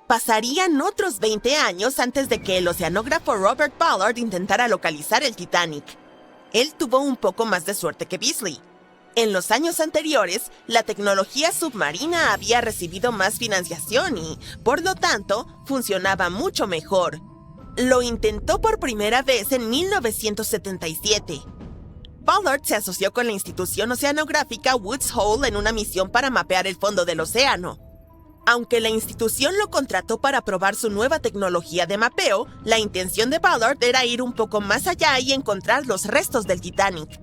Pasarían otros 20 años antes de que el oceanógrafo Robert Ballard intentara localizar el Titanic. Él tuvo un poco más de suerte que Beasley. En los años anteriores, la tecnología submarina había recibido más financiación y, por lo tanto, funcionaba mucho mejor. Lo intentó por primera vez en 1977. Ballard se asoció con la institución oceanográfica Woods Hole en una misión para mapear el fondo del océano. Aunque la institución lo contrató para probar su nueva tecnología de mapeo, la intención de Ballard era ir un poco más allá y encontrar los restos del Titanic.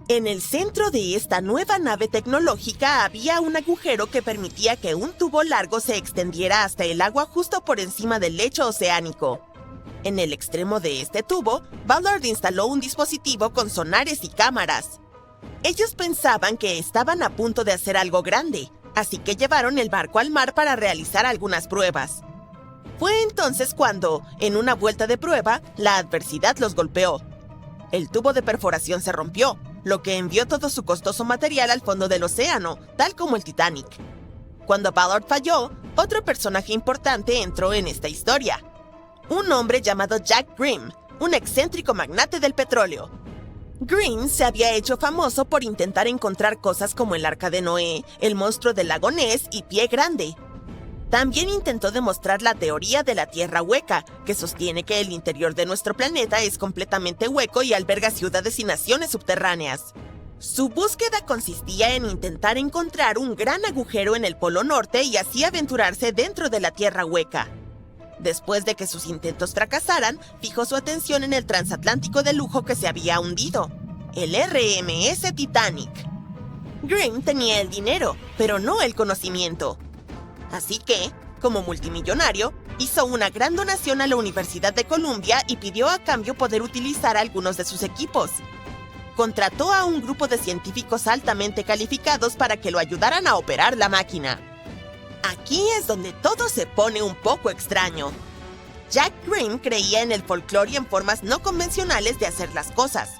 En el centro de esta nueva nave tecnológica había un agujero que permitía que un tubo largo se extendiera hasta el agua justo por encima del lecho oceánico. En el extremo de este tubo, Ballard instaló un dispositivo con sonares y cámaras. Ellos pensaban que estaban a punto de hacer algo grande, así que llevaron el barco al mar para realizar algunas pruebas. Fue entonces cuando, en una vuelta de prueba, la adversidad los golpeó. El tubo de perforación se rompió, lo que envió todo su costoso material al fondo del océano, tal como el Titanic. Cuando Ballard falló, otro personaje importante entró en esta historia. Un hombre llamado Jack Grimm, un excéntrico magnate del petróleo. Grimm se había hecho famoso por intentar encontrar cosas como el Arca de Noé, el monstruo del lago Ness y Pie Grande. También intentó demostrar la teoría de la Tierra hueca, que sostiene que el interior de nuestro planeta es completamente hueco y alberga ciudades y naciones subterráneas. Su búsqueda consistía en intentar encontrar un gran agujero en el Polo Norte y así aventurarse dentro de la Tierra hueca. Después de que sus intentos fracasaran, fijó su atención en el transatlántico de lujo que se había hundido, el RMS Titanic. Grimm tenía el dinero, pero no el conocimiento. Así que, como multimillonario, hizo una gran donación a la Universidad de Columbia y pidió a cambio poder utilizar algunos de sus equipos. Contrató a un grupo de científicos altamente calificados para que lo ayudaran a operar la máquina. Aquí es donde todo se pone un poco extraño. Jack Grimm creía en el folclore y en formas no convencionales de hacer las cosas.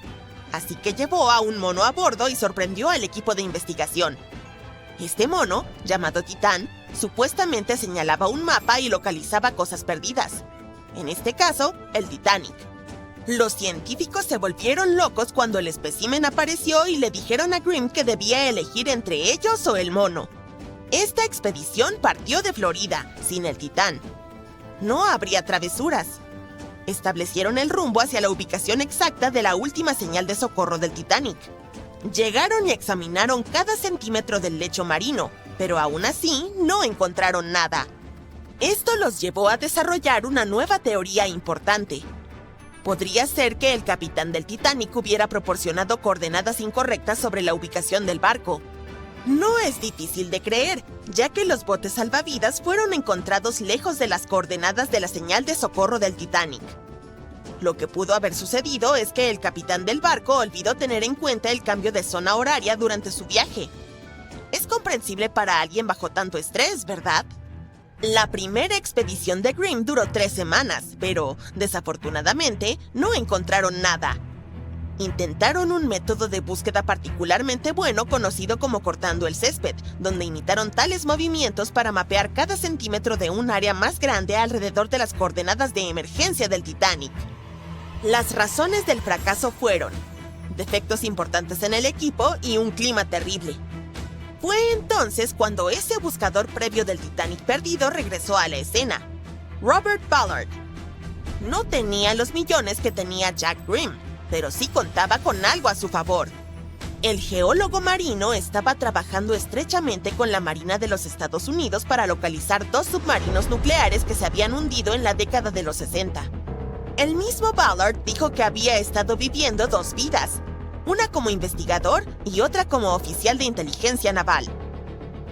Así que llevó a un mono a bordo y sorprendió al equipo de investigación. Este mono, llamado Titán, supuestamente señalaba un mapa y localizaba cosas perdidas. En este caso, el Titanic. Los científicos se volvieron locos cuando el espécimen apareció y le dijeron a Grimm que debía elegir entre ellos o el mono. Esta expedición partió de Florida, sin el Titán. No habría travesuras. Establecieron el rumbo hacia la ubicación exacta de la última señal de socorro del Titanic. Llegaron y examinaron cada centímetro del lecho marino, pero aún así no encontraron nada. Esto los llevó a desarrollar una nueva teoría importante. Podría ser que el capitán del Titanic hubiera proporcionado coordenadas incorrectas sobre la ubicación del barco. No es difícil de creer, ya que los botes salvavidas fueron encontrados lejos de las coordenadas de la señal de socorro del Titanic. Lo que pudo haber sucedido es que el capitán del barco olvidó tener en cuenta el cambio de zona horaria durante su viaje. Es comprensible para alguien bajo tanto estrés, ¿verdad? La primera expedición de Grimm duró 3 semanas, pero, desafortunadamente, no encontraron nada. Intentaron un método de búsqueda particularmente bueno conocido como cortando el césped, donde imitaron tales movimientos para mapear cada centímetro de un área más grande alrededor de las coordenadas de emergencia del Titanic. Las razones del fracaso fueron defectos importantes en el equipo y un clima terrible. Fue entonces cuando ese buscador previo del Titanic perdido regresó a la escena, Robert Ballard. No tenía los millones que tenía Jack Grimm, pero sí contaba con algo a su favor. El geólogo marino estaba trabajando estrechamente con la Marina de los Estados Unidos para localizar 2 submarinos nucleares que se habían hundido en la década de los 60. El mismo Ballard dijo que había estado viviendo 2 vidas, una como investigador y otra como oficial de inteligencia naval.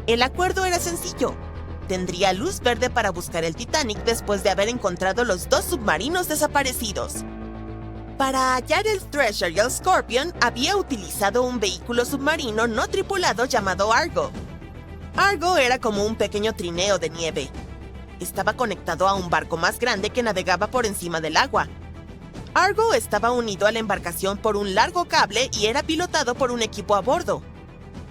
El acuerdo era sencillo. Tendría luz verde para buscar el Titanic después de haber encontrado los 2 submarinos desaparecidos. Para hallar el Treasure y el Scorpion, había utilizado un vehículo submarino no tripulado llamado Argo. Argo era como un pequeño trineo de nieve. Estaba conectado a un barco más grande que navegaba por encima del agua. Argo estaba unido a la embarcación por un largo cable y era pilotado por un equipo a bordo.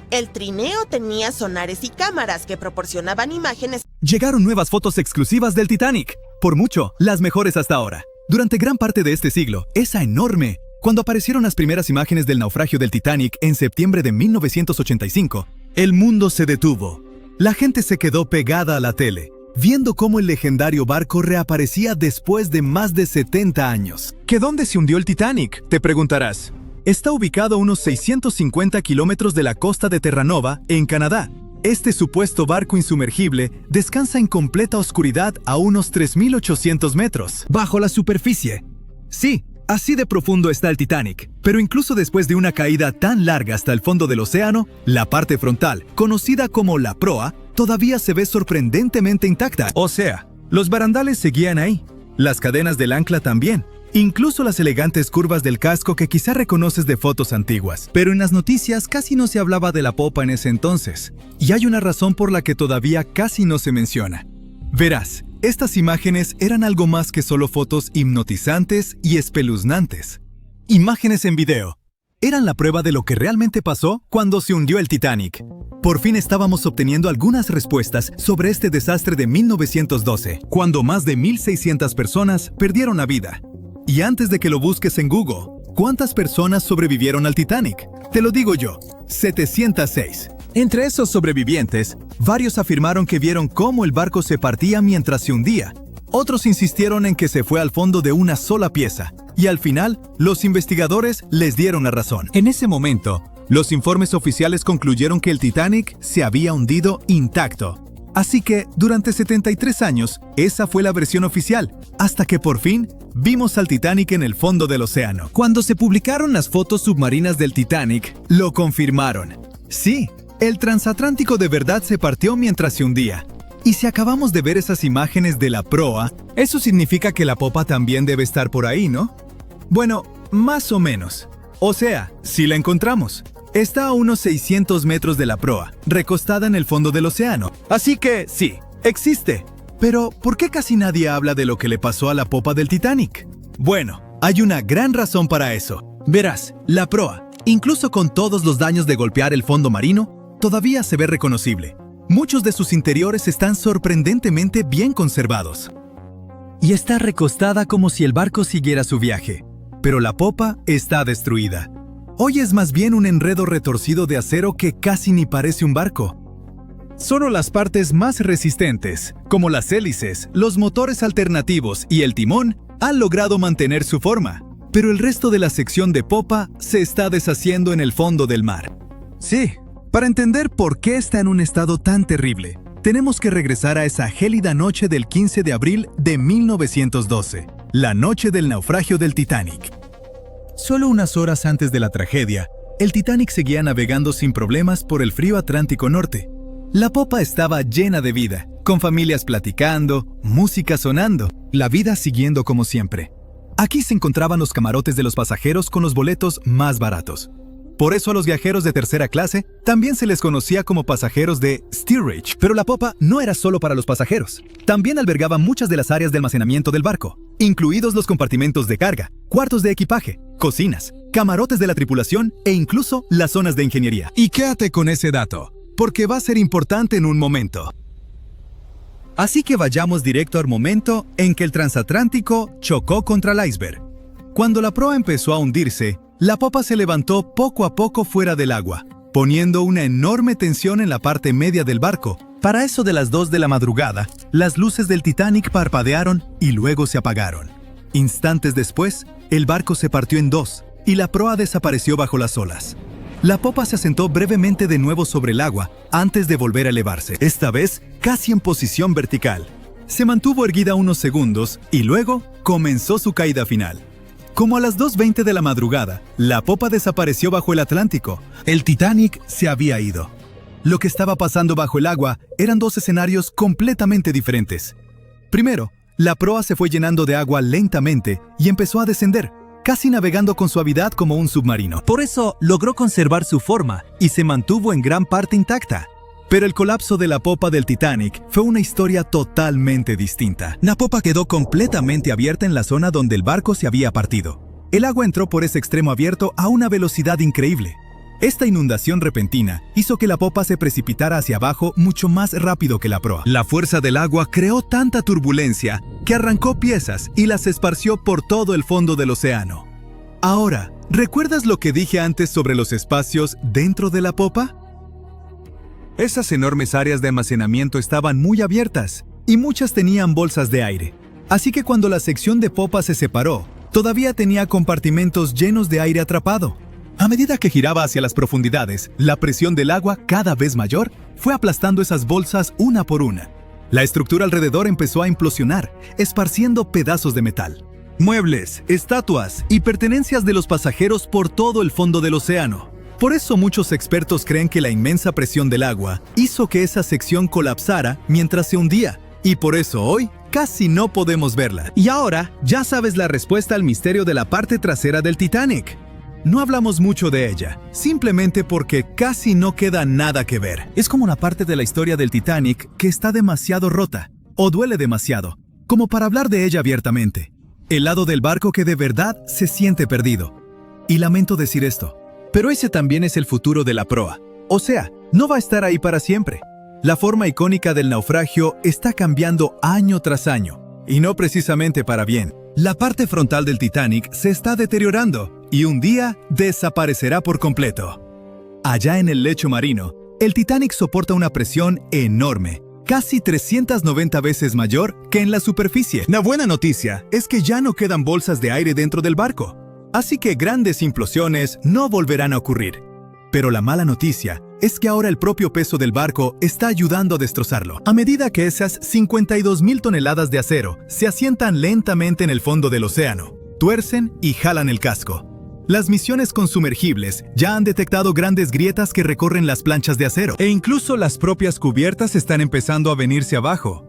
El trineo tenía sonares y cámaras que proporcionaban imágenes. Llegaron nuevas fotos exclusivas del Titanic. Por mucho, las mejores hasta ahora. Durante gran parte de este siglo, esa enorme. Cuando aparecieron las primeras imágenes del naufragio del Titanic en septiembre de 1985, el mundo se detuvo. La gente se quedó pegada a la tele, viendo cómo el legendario barco reaparecía después de más de 70 años. ¿Que dónde se hundió el Titanic?, te preguntarás. Está ubicado a unos 650 kilómetros de la costa de Terranova, en Canadá. Este supuesto barco insumergible descansa en completa oscuridad a unos 3.800 metros, bajo la superficie. Sí, así de profundo está el Titanic. Pero incluso después de una caída tan larga hasta el fondo del océano, la parte frontal, conocida como la proa, todavía se ve sorprendentemente intacta. O sea, los barandales seguían ahí. Las cadenas del ancla también. Incluso las elegantes curvas del casco que quizá reconoces de fotos antiguas. Pero en las noticias casi no se hablaba de la popa en ese entonces. Y hay una razón por la que todavía casi no se menciona. Verás, estas imágenes eran algo más que solo fotos hipnotizantes y espeluznantes. Imágenes en video. Eran la prueba de lo que realmente pasó cuando se hundió el Titanic. Por fin estábamos obteniendo algunas respuestas sobre este desastre de 1912, cuando más de 1.600 personas perdieron la vida. Y antes de que lo busques en Google, ¿cuántas personas sobrevivieron al Titanic? Te lo digo yo, 706. Entre esos sobrevivientes, varios afirmaron que vieron cómo el barco se partía mientras se hundía. Otros insistieron en que se fue al fondo de una sola pieza. Y al final, los investigadores les dieron la razón. En ese momento, los informes oficiales concluyeron que el Titanic se había hundido intacto. Así que, durante 73 años, esa fue la versión oficial, hasta que por fin vimos al Titanic en el fondo del océano. Cuando se publicaron las fotos submarinas del Titanic, lo confirmaron. Sí, el transatlántico de verdad se partió mientras se hundía. Y si acabamos de ver esas imágenes de la proa, eso significa que la popa también debe estar por ahí, ¿no? Bueno, más o menos. O sea, si la encontramos. Está a unos 600 metros de la proa, recostada en el fondo del océano. Así que, sí, existe. Pero, ¿por qué casi nadie habla de lo que le pasó a la popa del Titanic? Bueno, hay una gran razón para eso. Verás, la proa, incluso con todos los daños de golpear el fondo marino, todavía se ve reconocible. Muchos de sus interiores están sorprendentemente bien conservados. Y está recostada como si el barco siguiera su viaje. pero la popa está destruida. Hoy es más bien un enredo retorcido de acero que casi ni parece un barco. Solo las partes más resistentes, como las hélices, los motores alternativos y el timón, han logrado mantener su forma, pero el resto de la sección de popa se está deshaciendo en el fondo del mar. Sí, para entender por qué está en un estado tan terrible, tenemos que regresar a esa gélida noche del 15 de abril de 1912, la noche del naufragio del Titanic. Solo unas horas antes de la tragedia, el Titanic seguía navegando sin problemas por el frío Atlántico Norte. La popa estaba llena de vida, con familias platicando, música sonando, la vida siguiendo como siempre. Aquí se encontraban los camarotes de los pasajeros con los boletos más baratos. Por eso a los viajeros de tercera clase también se les conocía como pasajeros de steerage. Pero la popa no era solo para los pasajeros. También albergaba muchas de las áreas de almacenamiento del barco, incluidos los compartimentos de carga, cuartos de equipaje, cocinas, camarotes de la tripulación e incluso las zonas de ingeniería. Y quédate con ese dato, porque va a ser importante en un momento. Así que vayamos directo al momento en que el transatlántico chocó contra el iceberg. Cuando la proa empezó a hundirse, la popa se levantó poco a poco fuera del agua, poniendo una enorme tensión en la parte media del barco. Para eso de las 2 de la madrugada, las luces del Titanic parpadearon y luego se apagaron. Instantes después, el barco se partió en dos y la proa desapareció bajo las olas. La popa se asentó brevemente de nuevo sobre el agua antes de volver a elevarse, esta vez casi en posición vertical. Se mantuvo erguida unos segundos y luego comenzó su caída final. Como a las 2:20 de la madrugada, la popa desapareció bajo el Atlántico. El Titanic se había ido. Lo que estaba pasando bajo el agua eran dos escenarios completamente diferentes. Primero, la proa se fue llenando de agua lentamente y empezó a descender, casi navegando con suavidad como un submarino. Por eso logró conservar su forma y se mantuvo en gran parte intacta. Pero el colapso de la popa del Titanic fue una historia totalmente distinta. La popa quedó completamente abierta en la zona donde el barco se había partido. El agua entró por ese extremo abierto a una velocidad increíble. Esta inundación repentina hizo que la popa se precipitara hacia abajo mucho más rápido que la proa. La fuerza del agua creó tanta turbulencia que arrancó piezas y las esparció por todo el fondo del océano. Ahora, ¿recuerdas lo que dije antes sobre los espacios dentro de la popa? Esas enormes áreas de almacenamiento estaban muy abiertas y muchas tenían bolsas de aire. Así que cuando la sección de popa se separó, todavía tenía compartimentos llenos de aire atrapado. A medida que giraba hacia las profundidades, la presión del agua, cada vez mayor, fue aplastando esas bolsas una por una. La estructura alrededor empezó a implosionar, esparciendo pedazos de metal. Muebles, estatuas y pertenencias de los pasajeros por todo el fondo del océano. Por eso muchos expertos creen que la inmensa presión del agua hizo que esa sección colapsara mientras se hundía, y por eso hoy casi no podemos verla. Y ahora ya sabes la respuesta al misterio de la parte trasera del Titanic. No hablamos mucho de ella, simplemente porque casi no queda nada que ver. Es como una parte de la historia del Titanic que está demasiado rota, o duele demasiado, como para hablar de ella abiertamente. El lado del barco que de verdad se siente perdido. Y lamento decir esto, pero ese también es el futuro de la proa. O sea, no va a estar ahí para siempre. La forma icónica del naufragio está cambiando año tras año, y no precisamente para bien. La parte frontal del Titanic se está deteriorando, y un día desaparecerá por completo. Allá en el lecho marino, el Titanic soporta una presión enorme, casi 390 veces mayor que en la superficie. La buena noticia es que ya no quedan bolsas de aire dentro del barco. Así que grandes implosiones no volverán a ocurrir. Pero la mala noticia es que ahora el propio peso del barco está ayudando a destrozarlo. A medida que esas 52,000 toneladas de acero se asientan lentamente en el fondo del océano, tuercen y jalan el casco. Las misiones con sumergibles ya han detectado grandes grietas que recorren las planchas de acero. E incluso las propias cubiertas están empezando a venirse abajo.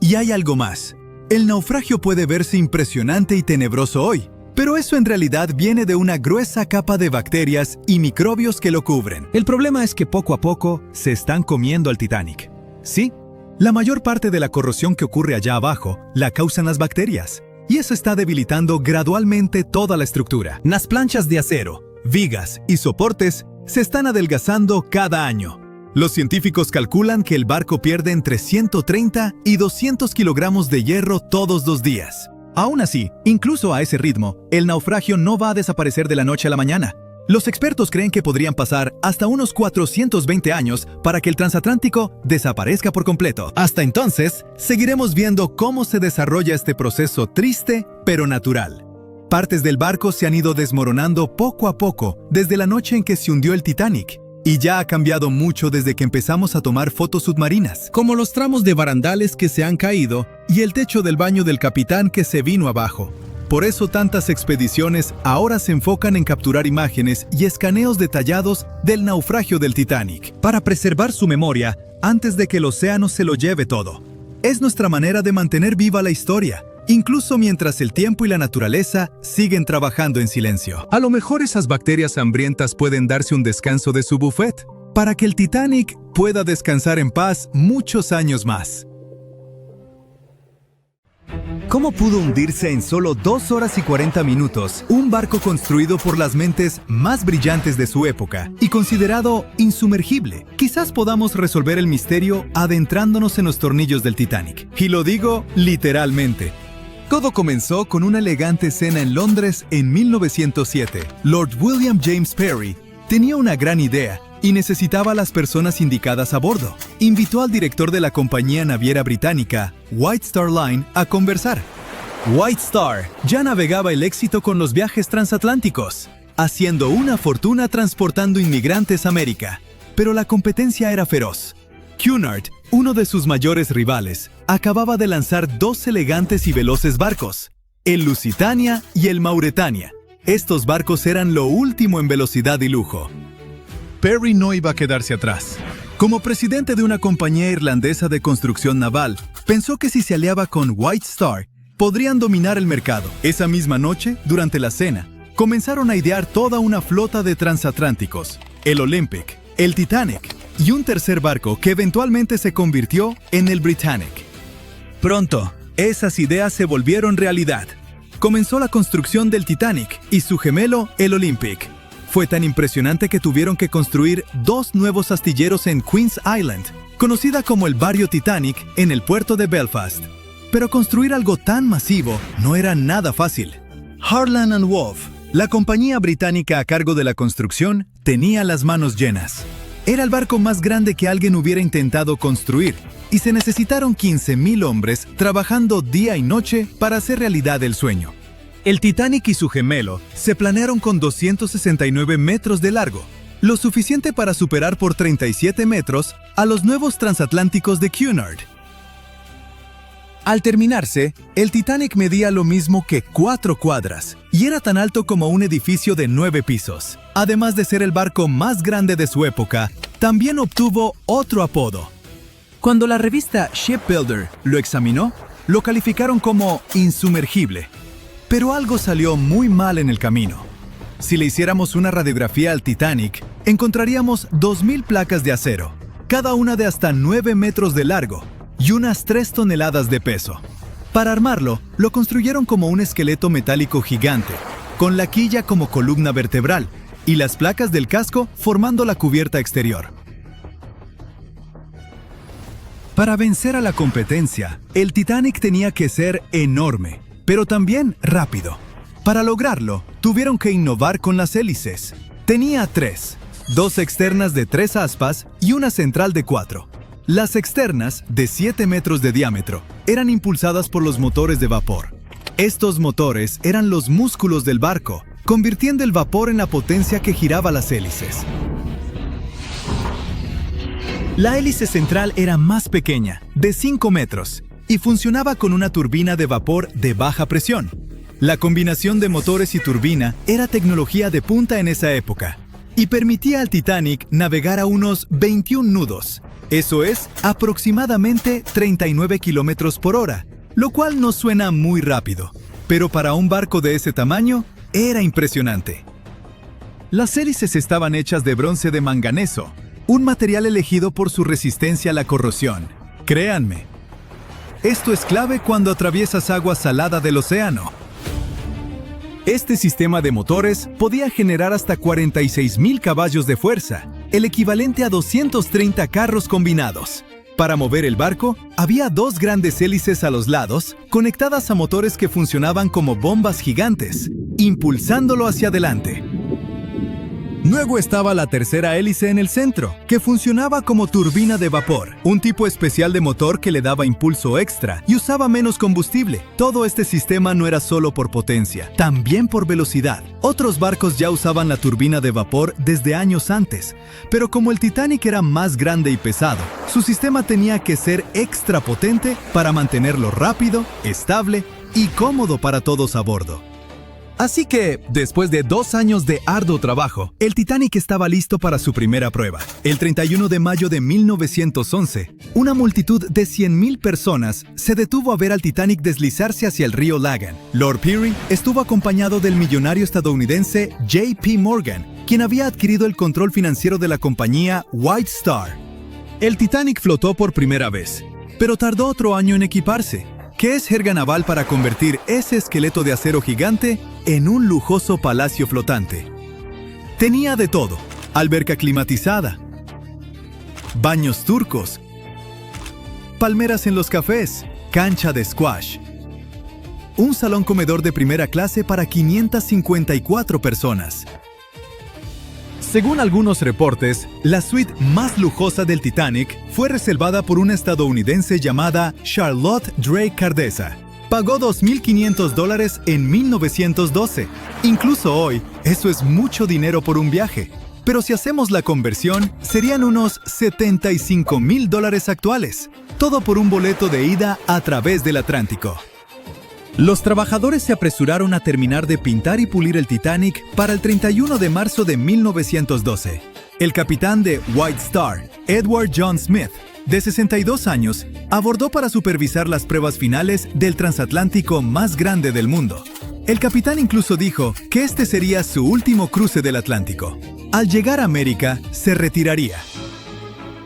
Y hay algo más. El naufragio puede verse impresionante y tenebroso hoy, pero eso en realidad viene de una gruesa capa de bacterias y microbios que lo cubren. El problema es que poco a poco se están comiendo al Titanic. Sí, la mayor parte de la corrosión que ocurre allá abajo la causan las bacterias, y eso está debilitando gradualmente toda la estructura. Las planchas de acero, vigas y soportes se están adelgazando cada año. Los científicos calculan que el barco pierde entre 130 y 200 kilogramos de hierro todos los días. Aún así, incluso a ese ritmo, el naufragio no va a desaparecer de la noche a la mañana. Los expertos creen que podrían pasar hasta unos 420 años para que el transatlántico desaparezca por completo. Hasta entonces, seguiremos viendo cómo se desarrolla este proceso triste pero natural. Partes del barco se han ido desmoronando poco a poco desde la noche en que se hundió el Titanic, y ya ha cambiado mucho desde que empezamos a tomar fotos submarinas, como los tramos de barandales que se han caído y el techo del baño del capitán que se vino abajo. Por eso tantas expediciones ahora se enfocan en capturar imágenes y escaneos detallados del naufragio del Titanic, para preservar su memoria antes de que el océano se lo lleve todo. Es nuestra manera de mantener viva la historia, incluso mientras el tiempo y la naturaleza siguen trabajando en silencio. A lo mejor esas bacterias hambrientas pueden darse un descanso de su buffet, para que el Titanic pueda descansar en paz muchos años más. ¿Cómo pudo hundirse en solo 2 horas y 40 minutos un barco construido por las mentes más brillantes de su época y considerado insumergible? Quizás podamos resolver el misterio adentrándonos en los tornillos del Titanic. Y lo digo literalmente. Todo comenzó con una elegante cena en Londres en 1907. Lord William James Parry tenía una gran idea y necesitaba a las personas indicadas a bordo. Invitó al director de la compañía naviera británica, White Star Line, a conversar. White Star ya navegaba el éxito con los viajes transatlánticos, haciendo una fortuna transportando inmigrantes a América. Pero la competencia era feroz. Cunard, uno de sus mayores rivales, acababa de lanzar 2 elegantes y veloces barcos, el Lusitania y el Mauretania. Estos barcos eran lo último en velocidad y lujo. Parry no iba a quedarse atrás. Como presidente de una compañía irlandesa de construcción naval, pensó que si se aliaba con White Star, podrían dominar el mercado. Esa misma noche, durante la cena, comenzaron a idear toda una flota de transatlánticos, el Olympic, el Titanic y un tercer barco que eventualmente se convirtió en el Britannic. Pronto, esas ideas se volvieron realidad. Comenzó la construcción del Titanic y su gemelo, el Olympic. Fue tan impresionante que tuvieron que construir 2 nuevos astilleros en Queen's Island, conocida como el Barrio Titanic, en el puerto de Belfast. Pero construir algo tan masivo no era nada fácil. Harland & Wolff, la compañía británica a cargo de la construcción, tenía las manos llenas. Era el barco más grande que alguien hubiera intentado construir, y se necesitaron 15,000 hombres trabajando día y noche para hacer realidad el sueño. El Titanic y su gemelo se planearon con 269 metros de largo, lo suficiente para superar por 37 metros a los nuevos transatlánticos de Cunard. Al terminarse, el Titanic medía lo mismo que 4 cuadras y era tan alto como un edificio de 9 pisos. Además de ser el barco más grande de su época, también obtuvo otro apodo. Cuando la revista Shipbuilder lo examinó, lo calificaron como insumergible. Pero algo salió muy mal en el camino. Si le hiciéramos una radiografía al Titanic, encontraríamos 2,000 placas de acero, cada una de hasta 9 metros de largo y unas 3 toneladas de peso. Para armarlo, lo construyeron como un esqueleto metálico gigante, con la quilla como columna vertebral y las placas del casco formando la cubierta exterior. Para vencer a la competencia, el Titanic tenía que ser enorme, pero también rápido. Para lograrlo, tuvieron que innovar con las hélices. Tenía 3, 2 externas de 3 aspas y una central de 4. Las externas, de 7 metros de diámetro, eran impulsadas por los motores de vapor. Estos motores eran los músculos del barco, convirtiendo el vapor en la potencia que giraba las hélices. La hélice central era más pequeña, de 5 metros, y funcionaba con una turbina de vapor de baja presión. La combinación de motores y turbina era tecnología de punta en esa época, y permitía al Titanic navegar a unos 21 nudos. Eso es, aproximadamente 39 kilómetros por hora, lo cual no suena muy rápido, pero para un barco de ese tamaño, era impresionante. Las hélices estaban hechas de bronce de manganeso, un material elegido por su resistencia a la corrosión. Créanme, esto es clave cuando atraviesas agua salada del océano. Este sistema de motores podía generar hasta 46,000 caballos de fuerza, el equivalente a 230 carros combinados. Para mover el barco, había dos grandes hélices a los lados, conectadas a motores que funcionaban como bombas gigantes, impulsándolo hacia adelante. Luego estaba la tercera hélice en el centro, que funcionaba como turbina de vapor, un tipo especial de motor que le daba impulso extra y usaba menos combustible. Todo este sistema no era solo por potencia, también por velocidad. Otros barcos ya usaban la turbina de vapor desde años antes, pero como el Titanic era más grande y pesado, su sistema tenía que ser extra potente para mantenerlo rápido, estable y cómodo para todos a bordo. Así que, después de 2 años de arduo trabajo, el Titanic estaba listo para su primera prueba. El 31 de mayo de 1911, una multitud de 100,000 personas se detuvo a ver al Titanic deslizarse hacia el río Lagan. Lord Peary estuvo acompañado del millonario estadounidense J.P. Morgan, quien había adquirido el control financiero de la compañía White Star. El Titanic flotó por primera vez, pero tardó otro año en equiparse. ¿Qué es jerga naval para convertir ese esqueleto de acero gigante en un lujoso palacio flotante? Tenía de todo: alberca climatizada, baños turcos, palmeras en los cafés, cancha de squash, un salón comedor de primera clase para 554 personas. Según algunos reportes, la suite más lujosa del Titanic fue reservada por una estadounidense llamada Charlotte Drake Cardessa. Pagó $2,500 en 1912. Incluso hoy, eso es mucho dinero por un viaje. Pero si hacemos la conversión, serían unos $75,000 actuales. Todo por un boleto de ida a través del Atlántico. Los trabajadores se apresuraron a terminar de pintar y pulir el Titanic para el 31 de marzo de 1912. El capitán de White Star, Edward John Smith, de 62 años, abordó para supervisar las pruebas finales del transatlántico más grande del mundo. El capitán incluso dijo que este sería su último cruce del Atlántico. Al llegar a América, se retiraría.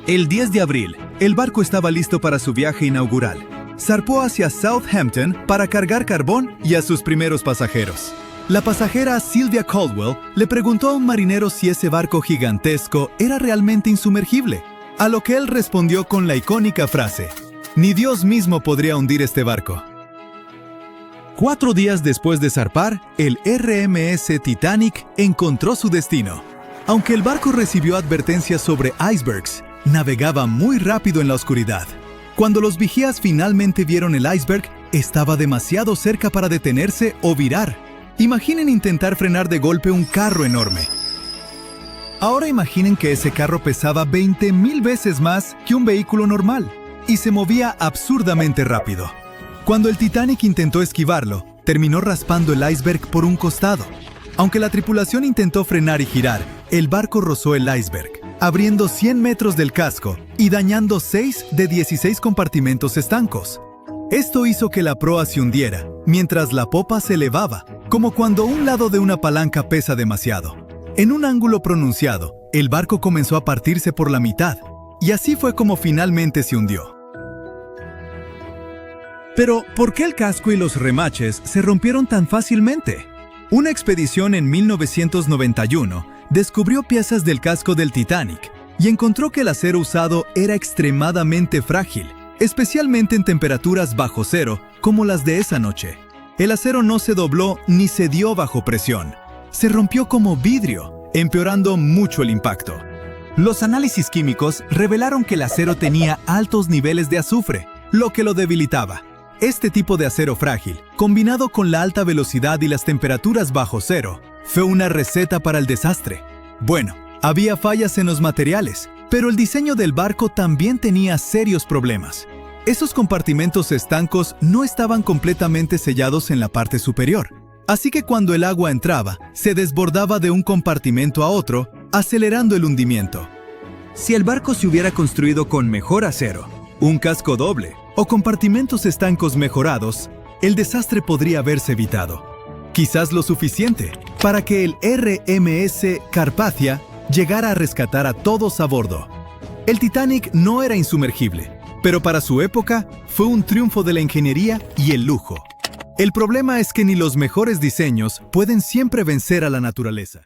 El 10 de abril, el barco estaba listo para su viaje inaugural. Zarpó hacia Southampton para cargar carbón y a sus primeros pasajeros. La pasajera Sylvia Caldwell le preguntó a un marinero si ese barco gigantesco era realmente insumergible, a lo que él respondió con la icónica frase: «Ni Dios mismo podría hundir este barco». 4 días después de zarpar, el RMS Titanic encontró su destino. Aunque el barco recibió advertencias sobre icebergs, navegaba muy rápido en la oscuridad. Cuando los vigías finalmente vieron el iceberg, estaba demasiado cerca para detenerse o virar. Imaginen intentar frenar de golpe un carro enorme. Ahora imaginen que ese carro pesaba 20,000 veces más que un vehículo normal y se movía absurdamente rápido. Cuando el Titanic intentó esquivarlo, terminó raspando el iceberg por un costado. Aunque la tripulación intentó frenar y girar, el barco rozó el iceberg, abriendo 100 metros del casco y dañando 6 de 16 compartimentos estancos. Esto hizo que la proa se hundiera, mientras la popa se elevaba, como cuando un lado de una palanca pesa demasiado. En un ángulo pronunciado, el barco comenzó a partirse por la mitad, y así fue como finalmente se hundió. Pero, ¿por qué el casco y los remaches se rompieron tan fácilmente? Una expedición en 1991 descubrió piezas del casco del Titanic y encontró que el acero usado era extremadamente frágil, especialmente en temperaturas bajo cero como las de esa noche. El acero no se dobló ni cedió bajo presión. Se rompió como vidrio, empeorando mucho el impacto. Los análisis químicos revelaron que el acero tenía altos niveles de azufre, lo que lo debilitaba. Este tipo de acero frágil, combinado con la alta velocidad y las temperaturas bajo cero, fue una receta para el desastre. Bueno, había fallas en los materiales, pero el diseño del barco también tenía serios problemas. Esos compartimentos estancos no estaban completamente sellados en la parte superior, así que cuando el agua entraba, se desbordaba de un compartimento a otro, acelerando el hundimiento. Si el barco se hubiera construido con mejor acero, un casco doble o compartimentos estancos mejorados, el desastre podría haberse evitado. Quizás lo suficiente para que el RMS Carpathia llegara a rescatar a todos a bordo. El Titanic no era insumergible, pero para su época fue un triunfo de la ingeniería y el lujo. El problema es que ni los mejores diseños pueden siempre vencer a la naturaleza.